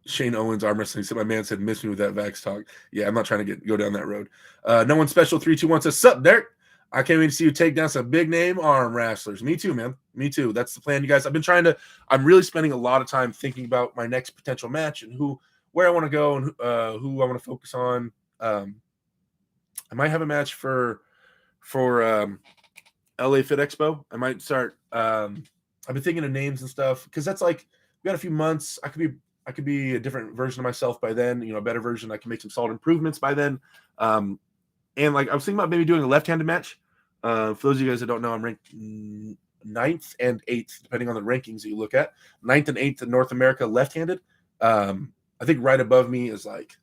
Shane Owens arm wrestling. So my man said, miss me with that Vax talk. Yeah, I'm not trying to go down that road. No one special 321 says, sup, Derek? I can't wait to see you take down some big name arm wrestlers. Me too, man. Me too. That's the plan, you guys. I'm really spending a lot of time thinking about my next potential match and where I want to go and who I want to focus on. I might have a match for LA Fit Expo. I might start. I've been thinking of names and stuff because that's like we got a few months. I could be a different version of myself by then. A better version. I can make some solid improvements by then. And like I was thinking about maybe doing a left-handed match. For those of you guys that don't know, I'm ranked 9th and 8th, depending on the rankings that you look at. 9th and 8th in North America left-handed. I think right above me is like,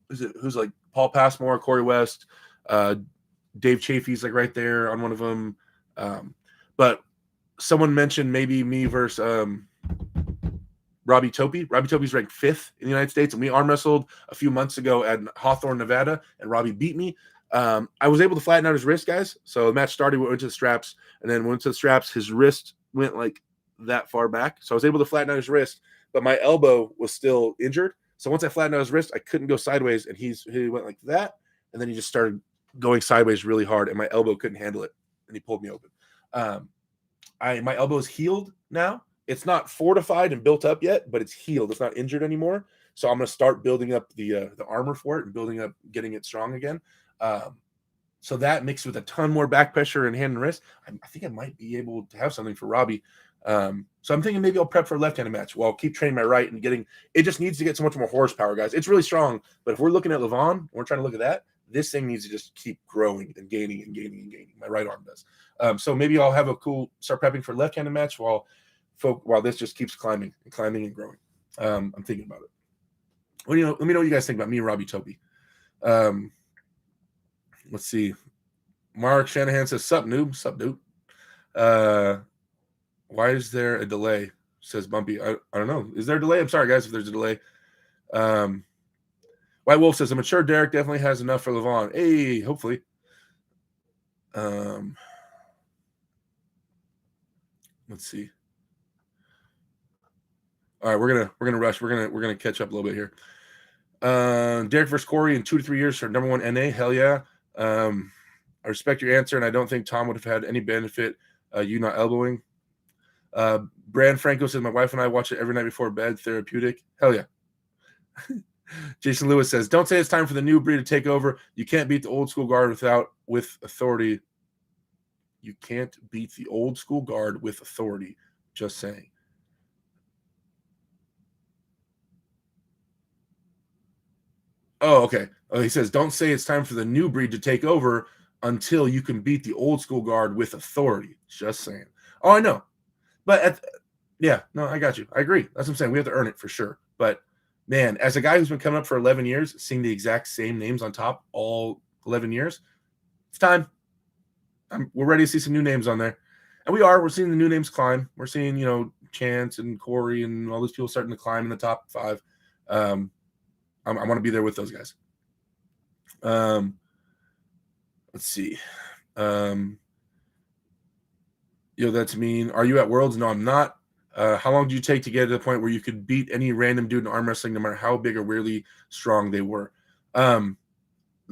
who's like Paul Passmore, Corey West, Dave Chafee's like right there on one of them. But someone mentioned maybe me versus Robbie Topi. Robbie Topi's ranked 5th in the United States, and we arm wrestled a few months ago at Hawthorne, Nevada, and Robbie beat me. I was able to flatten out his wrist, guys. So the match started, we went to the straps, and then went to the straps, his wrist went like that far back. So I was able to flatten out his wrist, but my elbow was still injured. So once I flattened out his wrist, I couldn't go sideways, and he went like that, and then he just started going sideways really hard, and my elbow couldn't handle it, and he pulled me open. My elbow is healed now. It's not fortified and built up yet, but it's healed. It's not injured anymore. So I'm going to start building up the armor for it and building up, getting it strong again. So that mixed with a ton more back pressure and hand and wrist, I think I might be able to have something for Robbie. So I'm thinking maybe I'll prep for a left-handed match. Well, I'll keep training my right and getting it. Just needs to get so much more horsepower, guys. It's really strong, but if we're looking at Levon, we're trying to look at that. This thing needs to just keep growing and gaining and gaining and gaining. My right arm does. So maybe I'll have a cool start prepping for a left-handed match while this just keeps climbing and climbing and growing. I'm thinking about it. Well, let me know what you guys think about me and Robbie Toby. Let's see. Mark Shanahan says, "Sup, noob? Sup, dude? Why is there a delay?" Says Bumpy. I don't know. Is there a delay? I'm sorry, guys, if there's a delay. White Wolf says, "I'm sure Derek definitely has enough for Levon." Hey, hopefully. Let's see. All right, we're gonna rush. We're gonna catch up a little bit here. Derek versus Corey in 2 to 3 years for number 1 NA. Hell yeah. I respect your answer, and I don't think Tom would have had any benefit you not elbowing. Brand Franco says, "My wife and I watch it every night before bed. Therapeutic." Hell yeah. Jason Lewis says, "Don't say it's time for the new breed to take over. You can't beat the old school guard with authority. You can't beat the old school guard with authority. Just saying." Oh, okay. Oh, he says, "Don't say it's time for the new breed to take over until you can beat the old school guard with authority." Just saying. Oh, I know. But yeah, no, I got you. I agree. That's what I'm saying. We have to earn it for sure. But man, as a guy who's been coming up for 11 years, seeing the exact same names on top all 11 years, it's time. We're ready to see some new names on there. And we're seeing the new names climb. We're seeing, Chance and Corey and all those people starting to climb in the top 5. I want to be there with those guys. Let's see. That's mean. Are you at Worlds? No, I'm not. How long do you take to get to the point where you could beat any random dude in arm wrestling, no matter how big or really strong they were?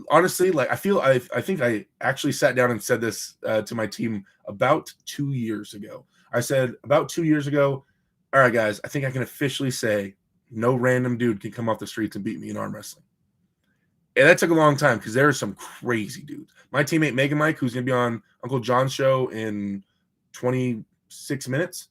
Honestly, like I think I actually sat down and said this to my team about 2 years ago. I said about 2 years ago, all right, guys, I think I can officially say no random dude can come off the streets and beat me in arm wrestling. And that took a long time because there are some crazy dudes. My teammate Mega Mike, who's going to be on Uncle John's show in 26 minutes,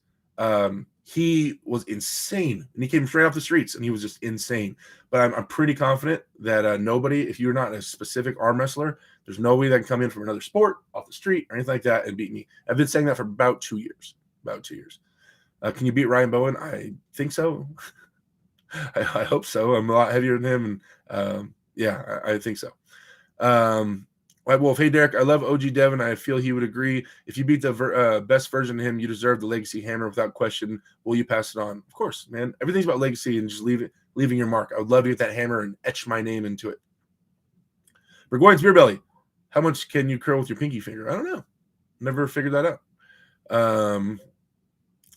he was insane, and he came straight off the streets, and he was just insane. But I'm pretty confident that nobody, if you're not a specific arm wrestler, there's nobody that can come in from another sport, off the street, or anything like that and beat me. I've been saying that for about 2 years. Can you beat Ryan Bowen? I think so. I hope so. I'm a lot heavier than him, and yeah, I think so. White Wolf, hey Derek, I love OG Devin. I feel he would agree. If you beat the best version of him, you deserve the legacy hammer without question. Will you pass it on? Of course, man. Everything's about legacy and just leaving your mark. I would love to get that hammer and etch my name into it. Burgoyne's Beer Belly, how much can you curl with your pinky finger? I don't know. Never figured that out.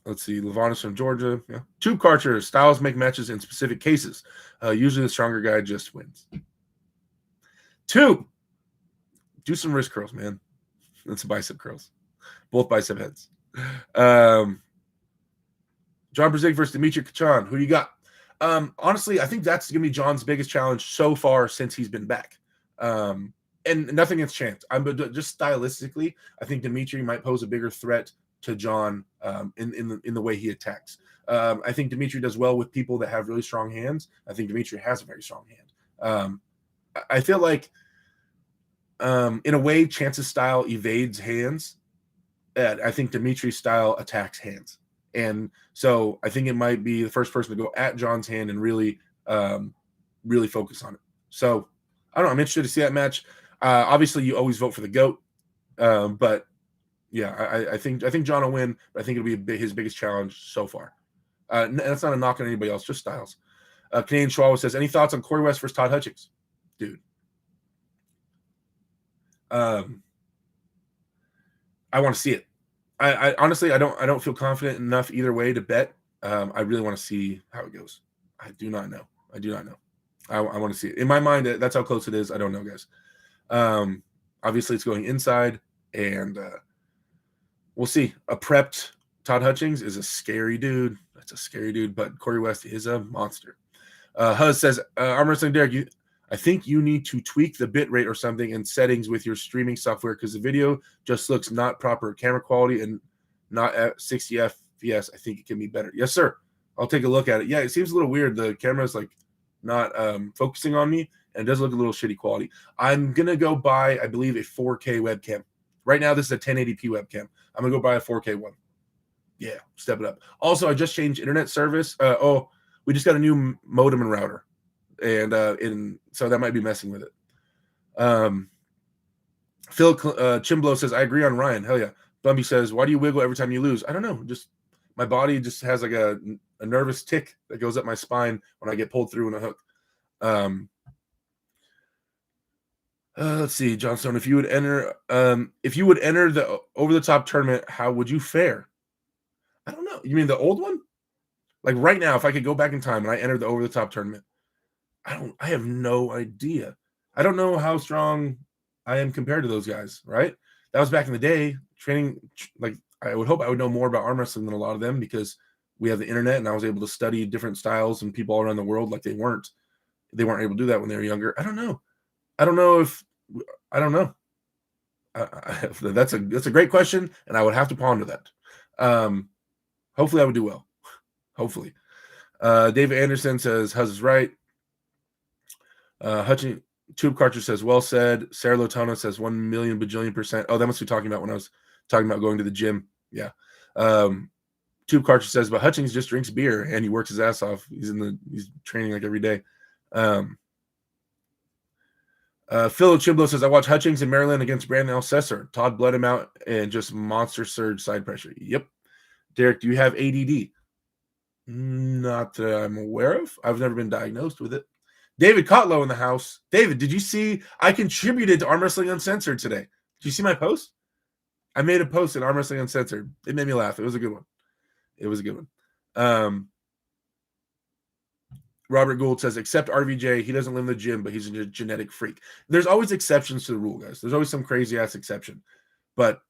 Let's see. Lavanis from Georgia. Yeah. Tube Karcher, styles make matches in specific cases. Usually the stronger guy just wins. Tube. Do some wrist curls, man. That's bicep curls. Both bicep heads. John Brzek versus Dimitri Kachan. Who do you got? Honestly, I think that's going to be John's biggest challenge so far since he's been back. And nothing against Chance. But just stylistically, I think Dimitri might pose a bigger threat to John in the way he attacks. I think Dimitri does well with people that have really strong hands. I think Dimitri has a very strong hand. I feel like in a way, Chance's style evades hands. I think Dimitri's style attacks hands. And so I think it might be the first person to go at John's hand and really focus on it. So I don't know. I'm interested to see that match. Obviously, you always vote for the GOAT. But yeah, I think John will win. But I think it'll be his biggest challenge so far. That's not a knock on anybody else, just styles. Canadian Chihuahua says, any thoughts on Corey West versus Todd Hutchings? Dude. I want to see it. I honestly, I don't feel confident enough either way to bet. I really want to see how it goes. I do not know. I want to see it. In my mind, that's how close it is. I don't know, guys. Obviously, it's going inside, and we'll see. A prepped Todd Hutchings is a scary dude. That's a scary dude, but Corey West is a monster. Huz says, Arm Wrestling Derek, I think you need to tweak the bit rate or something in settings with your streaming software because the video just looks not proper camera quality and not at 60 FPS. I think it can be better. Yes, sir. I'll take a look at it. Yeah, it seems a little weird. The camera's like not focusing on me, and it does look a little shitty quality. I'm going to go buy, I believe, a 4K webcam. Right now, this is a 1080p webcam. I'm going to go buy a 4K one. Yeah, step it up. Also, I just changed internet service. We just got a new modem and router, and so that might be messing with it. Phil Chimblow says, I agree on Ryan. Hell yeah. Bumby says, why do you wiggle every time you lose? I don't know. Just my body just has like a nervous tick that goes up my spine when I get pulled through in a hook. Let's see, John Stone. If you would enter the over the top tournament, how would you fare? I don't know. You mean the old one? Like right now, if I could go back in time and I entered the over the top tournament, I have no idea. I don't know how strong I am compared to those guys, right? That was back in the day. Training, like I would hope I would know more about arm wrestling than a lot of them because we have the internet and I was able to study different styles and people all around the world like they weren't able to do that when they were younger. I don't know. I don't know. That's a great question, and I would have to ponder that. Hopefully I would do well. Hopefully. David Anderson says, Huz is right. Hutching Tube Carter says, well said. Sarah Lotona says 1 million bajillion %. Oh, that must be talking about when I was talking about going to the gym. Yeah. Tube Carter says, but Hutchings just drinks beer and he works his ass off. He's training like every day. Phil Chiblo says, I watched Hutchings in Maryland against Brandon Alcesser. Todd bled him out and just monster surge side pressure. Yep. Derek, do you have ADD? Not that I'm aware of. I've never been diagnosed with it. David Cotlow in the house. David, did you see I contributed to Arm Wrestling Uncensored today? Did you see my post? I made a post in Arm Wrestling Uncensored. It made me laugh. It was a good one. Robert Gould says, except RVJ, he doesn't live in the gym, but he's a genetic freak. There's always exceptions to the rule, guys. There's always some crazy-ass exception. But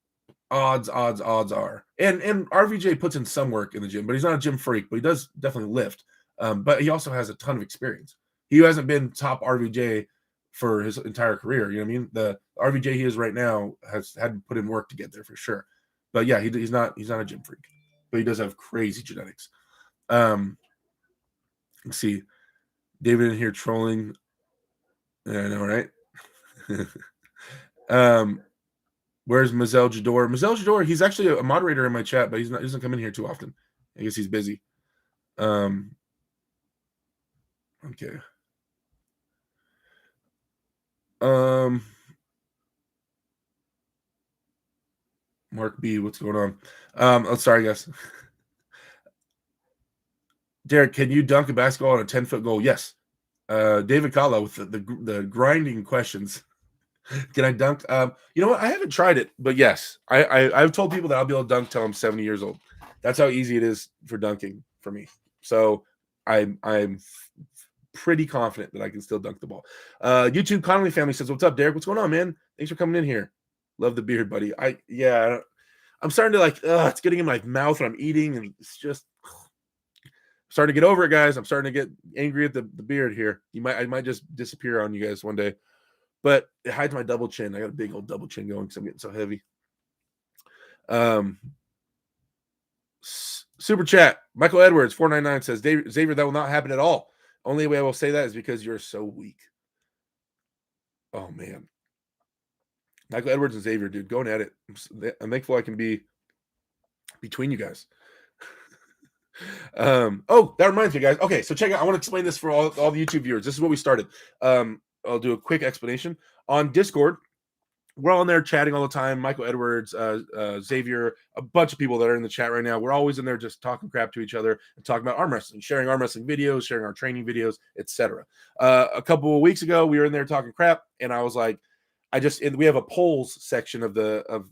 odds are. And RVJ puts in some work in the gym, but he's not a gym freak, but he does definitely lift. But he also has a ton of experience. He hasn't been top RVJ for his entire career. You know what I mean? The RVJ he is right now has had to put in work to get there for sure. But yeah, he's not a gym freak, but he does have crazy genetics. Let's see. David in here trolling. Yeah, I know, right? Where's Mazel Jador? Mazel Jador, he's actually a moderator in my chat, but he doesn't come in here too often. I guess he's busy. Okay. Mark B, what's going on? Sorry, guys. Derek, can you dunk a basketball on a 10-foot goal? Yes. David Kala with the grinding questions. Can I dunk? You know what? I haven't tried it, but yes, I've told people that I'll be able to dunk till I'm 70 years old. That's how easy it is for dunking for me. So I'm pretty confident that I can still dunk the ball. YouTube Connolly family says, "What's up, Derek? What's going on, man? Thanks for coming in here. Love the beard, buddy. I'm starting to it's getting in my mouth when I'm eating, and it's just starting to get over it, guys. I'm starting to get angry at the beard here. I might just disappear on you guys one day, but it hides my double chin. I got a big old double chin going because I'm getting so heavy. Super chat. Michael Edwards 499 says, Xavier, that will not happen at all. Only way I will say that is because you're so weak. Oh man, Michael Edwards and Xavier, dude, going at it. I'm thankful I can be between you guys. That reminds me, guys. Okay, so check out. I want to explain this for all the YouTube viewers. This is what we started. I'll do a quick explanation on Discord. We're all in there chatting all the time. Michael Edwards, Xavier, a bunch of people that are in the chat right now. We're always in there just talking crap to each other and talking about arm wrestling, sharing arm wrestling videos, sharing our training videos, etc. A couple of weeks ago, we were in there talking crap, and I was like, we have a polls section of the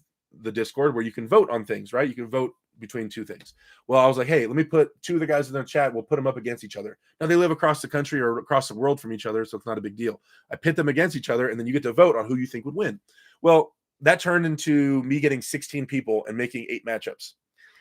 Discord where you can vote on things, right? You can vote between two things. Well, I was like, hey, let me put two of the guys in their chat. We'll put them up against each other. Now they live across the country or across the world from each other, so it's not a big deal. I pit them against each other, and then you get to vote on who you think would win. Well, that turned into me getting 16 people and making 8 matchups.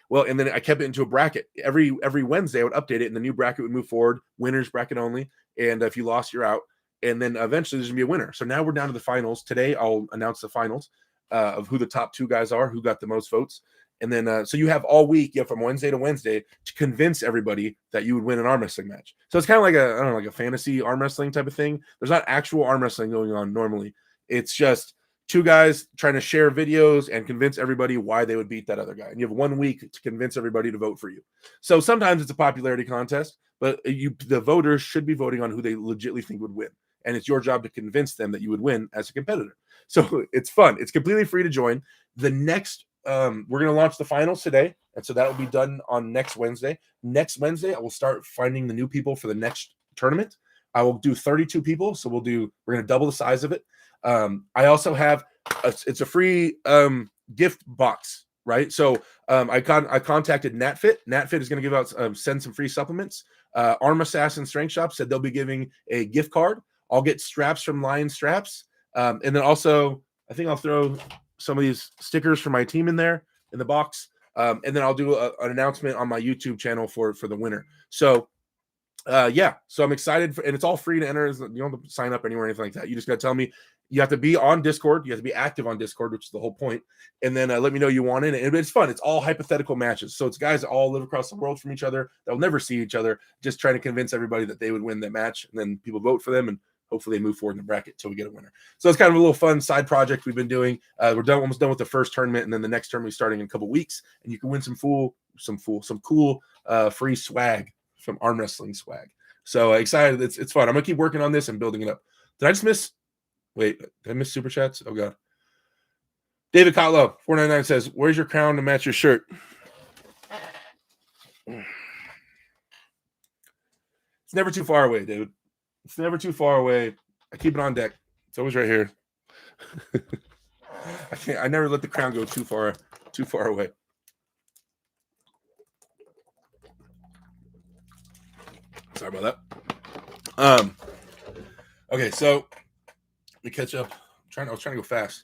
Well, and then I kept it into a bracket. Every Wednesday I would update it, and the new bracket would move forward. Winners bracket only, and if you lost, you're out. And then eventually there's gonna be a winner. So now we're down to the finals. Today I'll announce the finals of who the top 2 guys are, who got the most votes. And then so you have all week, you have from Wednesday to Wednesday to convince everybody that you would win an arm wrestling match. So it's kind of like a, I don't know, like a fantasy arm wrestling type of thing. There's not actual arm wrestling going on normally. It's just 2 guys trying to share videos and convince everybody why they would beat that other guy. And you have 1 week to convince everybody to vote for you. So sometimes it's a popularity contest, but the voters should be voting on who they legitimately think would win. And it's your job to convince them that you would win as a competitor. So it's fun. It's completely free to join. The next, we're going to launch the finals today. And so that will be done on next Wednesday. Next Wednesday, I will start finding the new people for the next tournament. I will do 32 people. So we're going to double the size of it. I also have, it's a free gift box, right? So I contacted NatFit. NatFit is going to give out, send some free supplements. Arm Assassin Strength Shop said they'll be giving a gift card. I'll get straps from Lion Straps. And then also, I think I'll throw some of these stickers for my team in there in the box. And then I'll do an announcement on my YouTube channel for the winner. So, yeah, so I'm excited. And it's all free to enter. You don't have to sign up anywhere or anything like that. You just got to tell me. You have to be on Discord. You have to be active on Discord, which is the whole point. And then let me know you want in it. It's fun. It's all hypothetical matches. So it's guys that all live across the world from each other. They'll never see each other. Just trying to convince everybody that they would win that match. And then people vote for them. And hopefully they move forward in the bracket until we get a winner. So it's kind of a little fun side project we've been doing. We're almost done with the first tournament, and then the next tournament is starting in a couple weeks. And you can win some cool free swag, some arm wrestling swag. So excited! It's fun. I'm gonna keep working on this and building it up. Did I just miss? Wait, did I miss super chats? Oh god. David Kotlow 499 says, "Where's your crown to match your shirt?" It's never too far away, David. It's never too far away. I keep it on deck. It's always right here. I never let the crown go too far away. Sorry about that. Okay, so let me catch up. I was trying to go fast.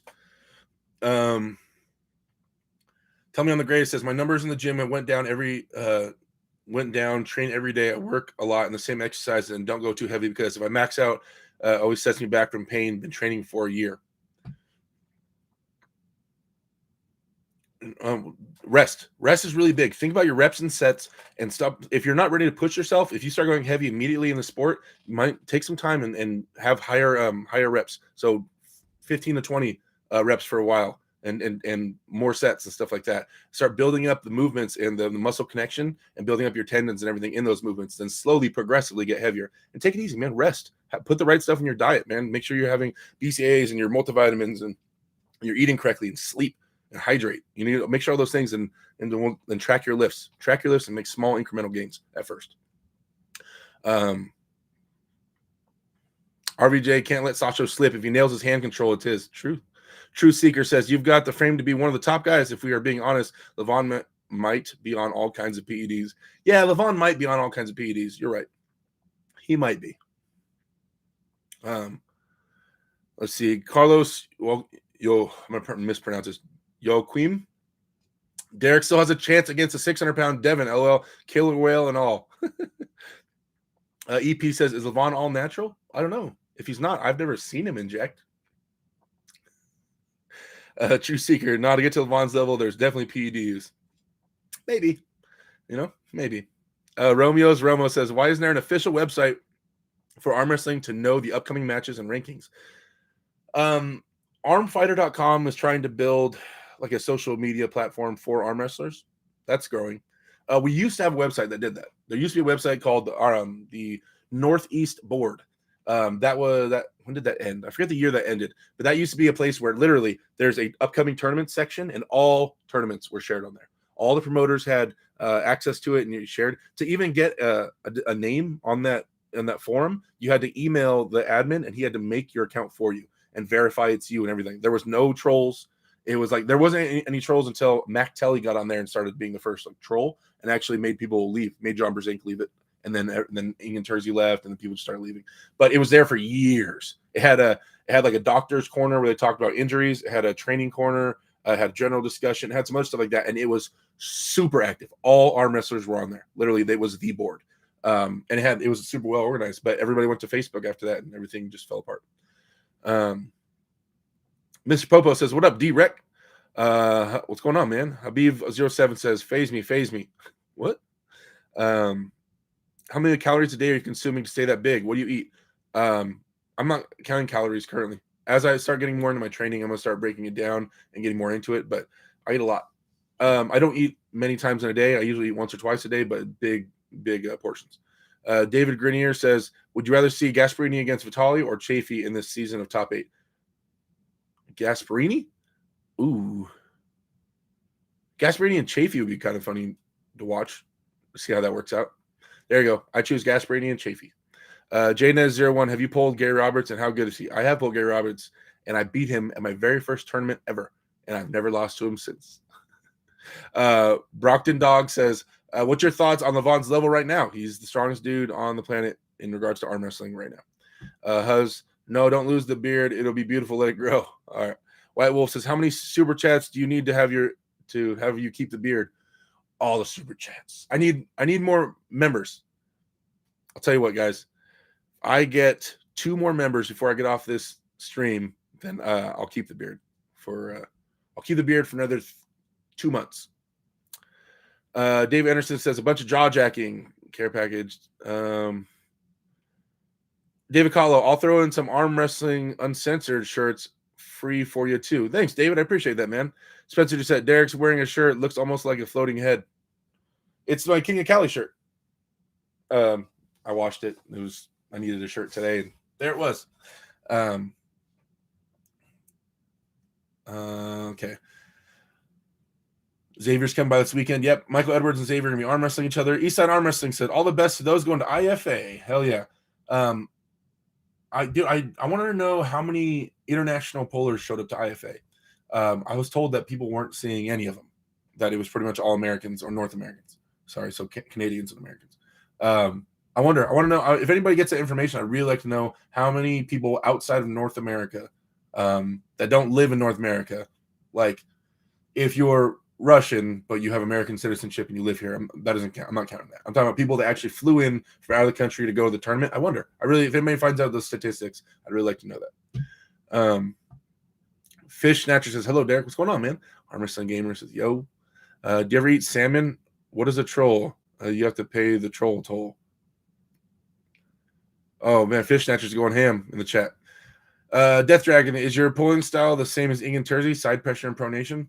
Tell me on the grade. It says my numbers in the gym went down, train every day. I work a lot in the same exercise and don't go too heavy because if I max out, always sets me back from pain. Been training for a year. Rest is really big. Think about your reps and sets and stop. If you're not ready to push yourself, if you start going heavy immediately in the sport, you might take some time and have higher reps. So 15 to 20 reps for a while and more sets and stuff like that. Start building up the movements and the muscle connection and building up your tendons and everything in those movements. Then slowly, progressively get heavier and take it easy, man. Rest. Put the right stuff in your diet, man. Make sure you're having BCAAs and your multivitamins and you're eating correctly and sleep. And hydrate. You need to make sure all those things and track your lifts. Track your lifts and make small incremental gains at first. RVJ can't let Sacho slip. If he nails his hand control, it's his. True Seeker says, you've got the frame to be one of the top guys. If we are being honest, Levon might be on all kinds of PEDs. Yeah, Levon might be on all kinds of PEDs. You're right. He might be. Let's see. Carlos, I'm going to mispronounce this. Joaquim. Derek still has a chance against a 600-pound Devin. LOL. Killer whale and all. EP says, is Levon all natural? I don't know. If he's not, I've never seen him inject. True Seeker. Now to get to Levon's level, there's definitely PEDs. Maybe. Maybe. Romo says, why isn't there an official website for arm wrestling to know the upcoming matches and rankings? Armfighter.com is trying to build like a social media platform for arm wrestlers. That's growing. We used to have a website that did that. There used to be a website called the Northeast Board. When did that end? I forget the year that ended, but that used to be a place where literally there's a upcoming tournament section and all tournaments were shared on there. All the promoters had access to it and you shared. To even get a name on that forum, you had to email the admin and he had to make your account for you and verify it's you and everything. There was no trolls. It was like there wasn't any trolls until Mac Telly got on there and started being the first like troll and actually made people leave, made John Brzek leave it, and then Ingen Terzi left, and then people just started leaving. But it was there for years. It had like a doctor's corner where they talked about injuries. It had a training corner. It had a general discussion. It had some other stuff like that, and it was super active. All arm wrestlers were on there. Literally, it was the board, and it was super well organized. But everybody went to Facebook after that, and everything just fell apart. Mr. Popo says, "What up, D-Rec? What's going on, man?" Habib07 says, phase me. What? How many calories a day are you consuming to stay that big? What do you eat? I'm not counting calories currently. As I start getting more into my training, I'm going to start breaking it down and getting more into it, but I eat a lot. I don't eat many times in a day. I usually eat once or twice a day, but big portions. David Grenier says, would you rather see Gasparini against Vitali or Chafee in this season of Top 8? Gasparini? Ooh. Gasparini and Chafee would be kind of funny to watch. See how that works out. There you go. I choose Gasparini and Chafee. JNez01, have you pulled Gary Roberts, and how good is he? I have pulled Gary Roberts, and I beat him at my very first tournament ever, and I've never lost to him since. Brockton Dog says, what's your thoughts on Levon's level right now? He's the strongest dude on the planet in regards to arm wrestling right now. Huz, no, don't lose the beard. It'll be beautiful. Let it grow. All right. White Wolf says, how many super chats do you need to have you keep the beard? All the super chats. I need more members. I'll tell you what, guys. I get 2 more members before I get off this stream, then I'll keep the beard for another 2 months. Dave Anderson says a bunch of jaw jacking care package. David Kahlo, I'll throw in some arm wrestling uncensored shirts free for you too. Thanks, David. I appreciate that, man. Spencer just said Derek's wearing a shirt, looks almost like a floating head. It's my King of Cali shirt. I washed it. I needed a shirt today, and there it was. Okay. Xavier's coming by this weekend. Yep. Michael Edwards and Xavier are going to be arm wrestling each other. Eastside Arm Wrestling said, all the best to those going to IFA. Hell yeah. I wanted to know how many international pullers showed up to IFA. I was told that people weren't seeing any of them, that it was pretty much all Americans or North Americans. Sorry, so Canadians and Americans. I want to know if anybody gets that information. I'd really like to know how many people outside of North America that don't live in North America. Like, if you're Russian but you have American citizenship and you live here, that doesn't count. I'm not counting that. I'm talking about people that actually flew in from out of the country to go to the tournament. I wonder. If anybody finds out those statistics, I'd really like to know that. Fish Snatcher says, hello, Derek. What's going on, man? Arm Wrestling Gamer says, yo. Do you ever eat salmon? What is a troll? You have to pay the troll toll. Oh, man. Fish Snatcher's going ham in the chat. Death Dragon, is your pulling style the same as Ingen Terzi, side pressure and pronation?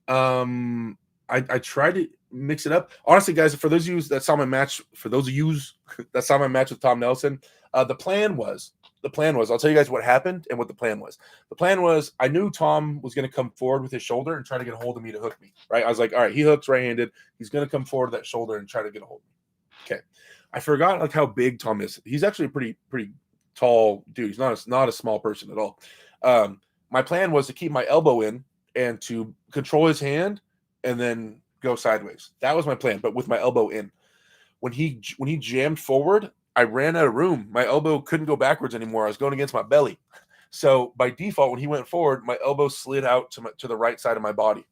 I tried to mix it up. Honestly, guys, for those of you that saw my match, with Tom Nelson, the plan was, I'll tell you guys what happened and what the plan was. The plan was, I knew Tom was going to come forward with his shoulder and try to get a hold of me to hook me, right? I was like, all right, he hooks right-handed. He's going to come forward with that shoulder and try to get a hold of me. Okay. I forgot like how big Tom is. He's actually a pretty tall dude. He's not a small person at all. My plan was to keep my elbow in and to control his hand and then go sideways. That was my plan, but with my elbow in. When he jammed forward, I ran out of room. My elbow couldn't go backwards anymore. I was going against my belly. So by default, when he went forward, my elbow slid out to the right side of my body,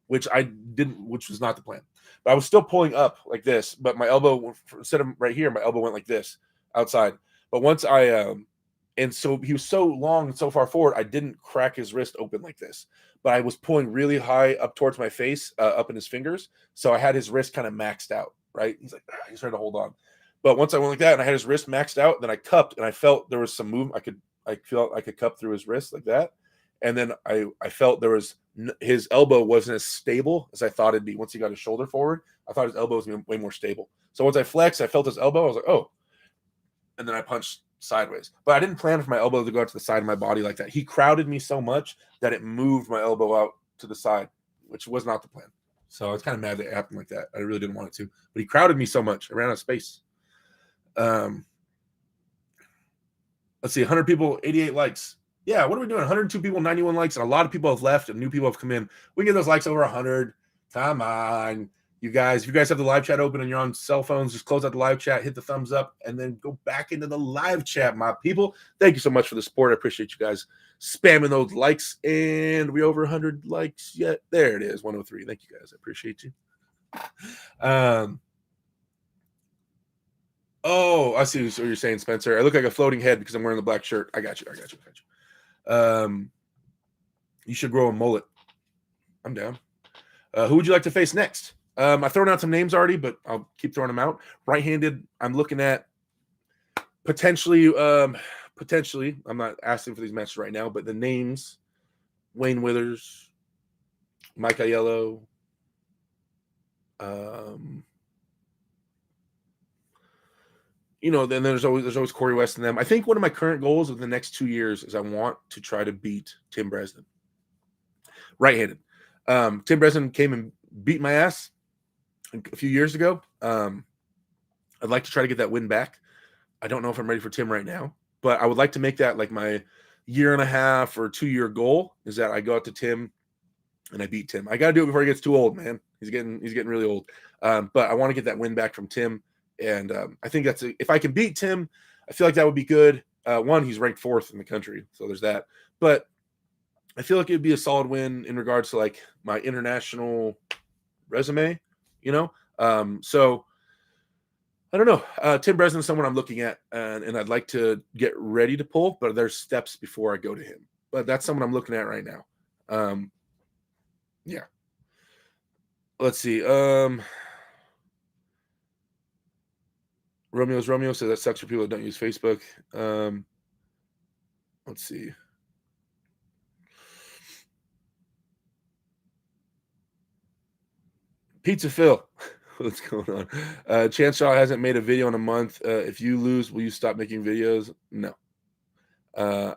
which was not the plan. But I was still pulling up like this, but my elbow, instead of right here, my elbow went like this outside. But once and so he was so long and so far forward, I didn't crack his wrist open like this. But I was pulling really high up towards my face, up in his fingers. So I had his wrist kind of maxed out, right? He's like, he's trying to hold on. But once I went like that and I had his wrist maxed out, then I cupped and I felt there was some movement. I felt I could cup through his wrist like that. And then I felt there was his elbow wasn't as stable as I thought it'd be. Once he got his shoulder forward, I thought his elbow was way more stable. So once I flexed, I felt his elbow. I was like, oh. And then I punched sideways. But I didn't plan for my elbow to go out to the side of my body like that. He crowded me so much that it moved my elbow out to the side, which was not the plan. So I was kind of mad that it happened like that. I really didn't want it to. But he crowded me so much. I ran out of space. Let's see, 100 people, 88 likes. Yeah, what are we doing? 102 people, 91 likes, and a lot of people have left and new people have come in. We can get those likes over 100. Come on. You guys, if you guys have the live chat open and you're on cell phones, just close out the live chat, hit the thumbs up, and then go back into the live chat, my people. Thank you so much for the support. I appreciate you guys spamming those likes. And we over 100 likes yet? There it is, 103. Thank you guys. I appreciate you. Oh, I see what you're saying, Spencer. I look like a floating head because I'm wearing the black shirt. I got you. You should grow a mullet. I'm down. Who would you like to face next? I've thrown out some names already, but I'll keep throwing them out. Right-handed, I'm looking at potentially. I'm not asking for these matches right now, but the names: Wayne Withers, Mike Aiello. Then there's always Corey West in them. I think one of my current goals of the next 2 years is I want to try to beat Tim Bresnan. Right-handed. Tim Bresnan came and beat my ass a few years ago. I'd like to try to get that win back. I don't know if I'm ready for Tim right now, but I would like to make that like my 1.5 or 2 year goal is that I go out to Tim and I beat Tim. I got to do it before he gets too old, man. He's getting really old. But I want to get that win back from Tim. And I think if I can beat Tim, I feel like that would be good. One, he's ranked 4th in the country, so there's that. But I feel like it would be a solid win in regards to like my international resume, So I don't know. Tim Bresnan is someone I'm looking at, and I'd like to get ready to pull, but there's steps before I go to him. But that's someone I'm looking at right now. Yeah. Let's see. Romeo says that sucks for people that don't use Facebook. Let's see. Pizza Phil. What's going on? Chance Shaw hasn't made a video in a month. If you lose, will you stop making videos? No. I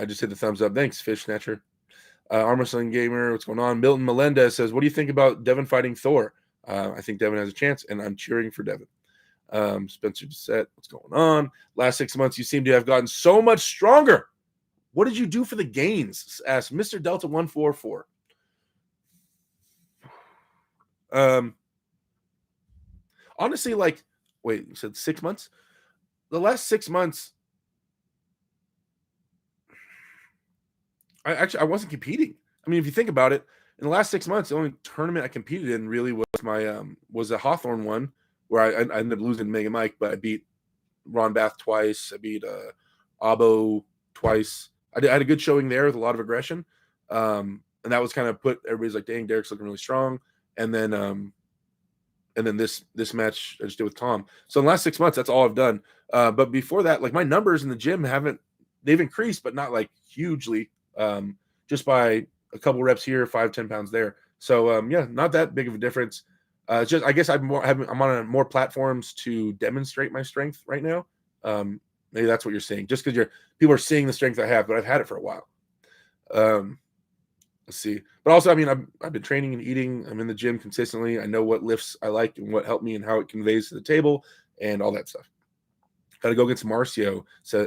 just hit the thumbs up. Thanks, Fish Snatcher. Armstrong Gamer, what's going on? Milton Melendez says, what do you think about Devin fighting Thor? I think Devin has a chance, and I'm cheering for Devin. Spencer Bissett, what's going on? Last 6 months, you seem to have gotten so much stronger. What did you do for the gains? Asked Mr. Delta 144. Honestly, wait, you said 6 months? The last 6 months, I wasn't competing. I mean, if you think about it, in the last 6 months, the only tournament I competed in really was my was a Hawthorne one where I ended up losing to Mega Mike, but I beat Ron Bath twice. I beat Abo twice. I had a good showing there with a lot of aggression, and that was kind of put everybody's like, "Dang, Derek's looking really strong." And then this match I just did with Tom. So in the last 6 months, that's all I've done. But before that, like my numbers in the gym they've increased, but not like hugely. Just by a couple reps here, 5-10 pounds there. So yeah, not that big of a difference. It's just I guess I'm on more platforms to demonstrate my strength right now. Maybe that's what you're saying. Just because people are seeing the strength I have, but I've had it for a while. Let's see. But also, I mean, I've been training and eating. I'm in the gym consistently. I know what lifts I like and what helped me and how it conveys to the table and all that stuff. Got to go against Marcio.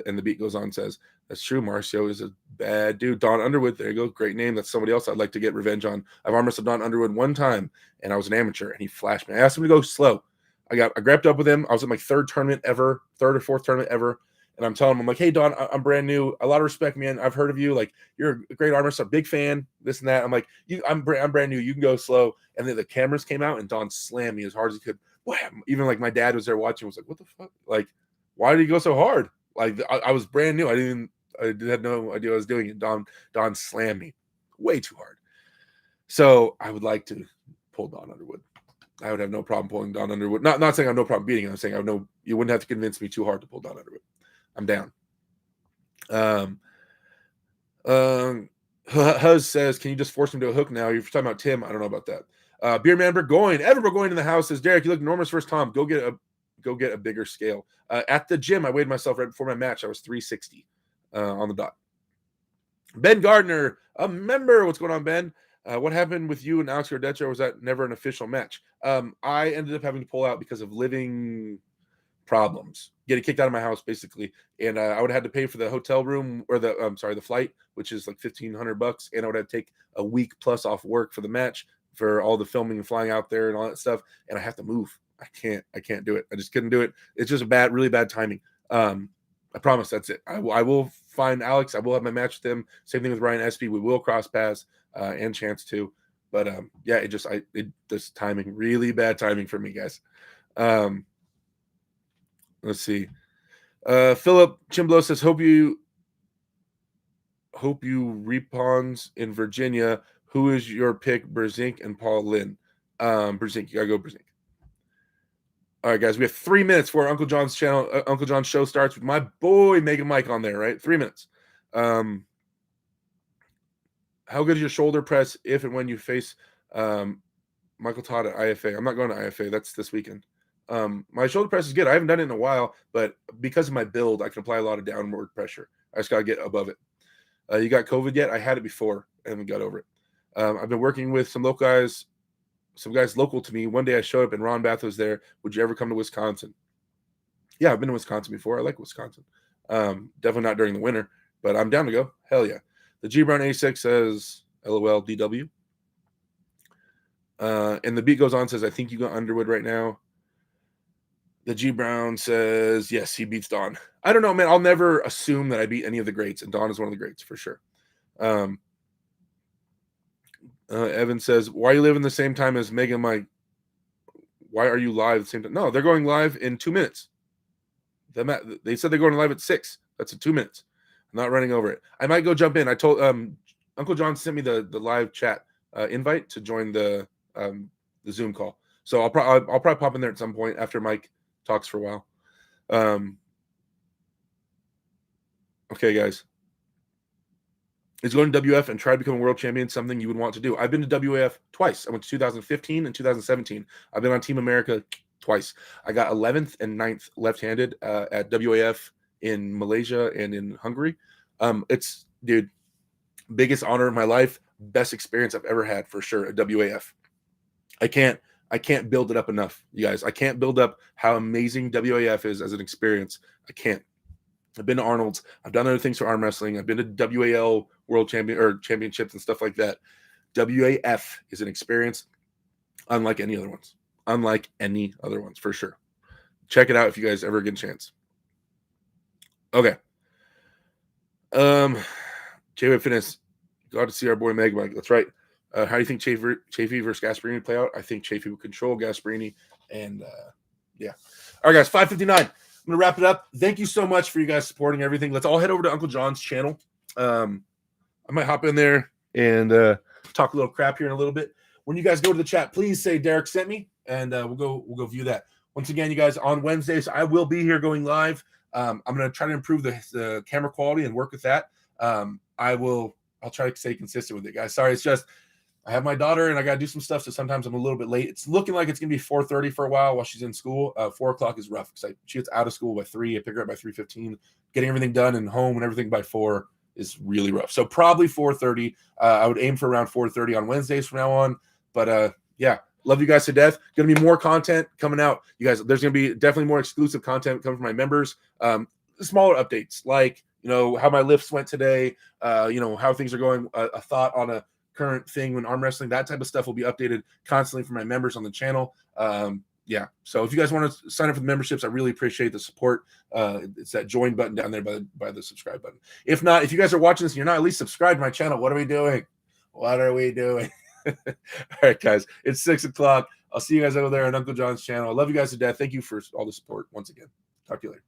And the beat goes on, says, that's true. Marcio is a bad dude. Don Underwood. There you go. Great name. That's somebody else I'd like to get revenge on. I've arm wrestled Don Underwood one time, and I was an amateur, and he flashed me. I asked him to go slow. I grabbed up with him. I was in my third or fourth tournament ever. And I'm telling him, I'm like, hey, Don, I'm brand new. A lot of respect, man. I've heard of you. Like, you're a great arm wrestler, big fan, this and that. I'm like, I'm brand new. You can go slow. And then the cameras came out, and Don slammed me as hard as he could. Wham! Even like my dad was there watching. Was like, what the fuck? Like, why did he go so hard? Like, I was brand new. I had no idea what I was doing. And Don slammed me way too hard. So I would like to pull Don Underwood. I would have no problem pulling Don Underwood. Not saying I have no problem beating him. I'm saying you wouldn't have to convince me too hard to pull Don Underwood. I'm down. Huz says, can you just force him to a hook now? You're talking about Tim. I don't know about that. Beerman Burgoyne. Ever Burgoyne in the house says, Derek, you look enormous first Tom. Go get a bigger scale. At the gym, I weighed myself right before my match. I was 360 on the dot. Ben Gardner, a member. What's going on, Ben? What happened with you and Alex Gordetto? Was that never an official match? I ended up having to pull out because of living problems. get it kicked out of my house basically, and I would have had to pay for the hotel room or the flight, which is like $1,500, and I would have to take a week plus off work for the match, for all the filming and flying out there and all that stuff, and I have to move. I can't do it. I just couldn't do it. It's just really bad timing. I promise that's it. I will find Alex. I will have my match with him. Same thing with Ryan Espy. We will cross paths and Chance too. But yeah, this timing, really bad timing for me, guys. Let's see. Philip Chimblo says, hope you repawns in Virginia. Who is your pick? Brzek and Paul Lynn. Brzek, you gotta go Brzek. All right, guys, we have 3 minutes for Uncle John's channel. Uncle John's show starts with my boy Mega Mike on there, right? 3 minutes. How good is your shoulder press if and when you face Michael Todd at IFA? I'm not going to IFA. That's this weekend. My shoulder press is good. I haven't done it in a while, but because of my build, I can apply a lot of downward pressure. I just got to get above it. You got COVID yet? I had it before and we got over it. I've been working with some local guys. Some guys local to me. One day I showed up and Ron Bath was there. Would you ever come to Wisconsin? Yeah, I've been to Wisconsin before. I like Wisconsin. Definitely not during the winter, but I'm down to go. Hell yeah. The G Brown A6 says, LOL DW. And the beat goes on, says, I think you got Underwood right now. The G Brown says, yes, he beats Don. I don't know, man. I'll never assume that I beat any of the greats, and Don is one of the greats for sure. Evan says, why are you living the same time as Mega Mike? Why are you live at the same time? No, they're going live in 2 minutes. They said they're going live at 6. That's in 2 minutes. I'm not running over it. I might go jump in. I told Uncle John sent me the live chat invite to join the Zoom call. So I'll probably pop in there at some point after Mike talks for a while. Okay, guys. Is going to WF and try to become a world champion something you would want to do? I've been to WF twice. I went to 2015 and 2017. I've been on Team America twice. I got 11th and 9th left-handed at WAF in Malaysia and in Hungary. It's, dude, biggest honor of my life, best experience I've ever had for sure at WAF. I can't build it up enough, you guys. I can't build up how amazing WAF is as an experience. I can't. I've been to Arnold's. I've done other things for arm wrestling. I've been to WAL World Champion or championships and stuff like that. WAF is an experience unlike any other ones. Unlike any other ones, for sure. Check it out if you guys ever get a chance. Okay. J-Web Fitness. Got to see our boy Meg Mike. That's right. How do you think Chafee versus Gasparini play out? I think Chafee will control Gasparini. And yeah. All right, guys, 5:59. I'm going to wrap it up. Thank you so much for you guys supporting everything. Let's all head over to Uncle John's channel. I might hop in there and talk a little crap here in a little bit. When you guys go to the chat, please say Derek sent me, and we'll go view that. Once again, you guys, on Wednesdays, I will be here going live. I'm going to try to improve the camera quality and work with that. I'll try to stay consistent with it, guys. Sorry, it's just I have my daughter and I got to do some stuff, so sometimes I'm a little bit late. It's looking like it's going to be 4:30 for a while she's in school. 4 o'clock is rough because she gets out of school by 3. I pick her up by 3:15. Getting everything done and home and everything by 4 is really rough. So probably 4:30. I would aim for around 4:30 on Wednesdays from now on. But yeah, love you guys to death. Going to be more content coming out. You guys, there's going to be definitely more exclusive content coming from my members. Smaller updates like, how my lifts went today, how things are going, a thought on a current thing when arm wrestling, that type of stuff will be updated constantly for my members on the channel. Yeah, so if you guys want to sign up for the memberships, I really appreciate the support. It's that join button down there by the subscribe button. If not, if you guys are watching this and you're not at least subscribed to my channel, what are we doing? All right, guys, it's 6 o'clock. I'll see you guys over there on Uncle John's channel. I love you guys to death. Thank you for all the support once again. Talk to you later.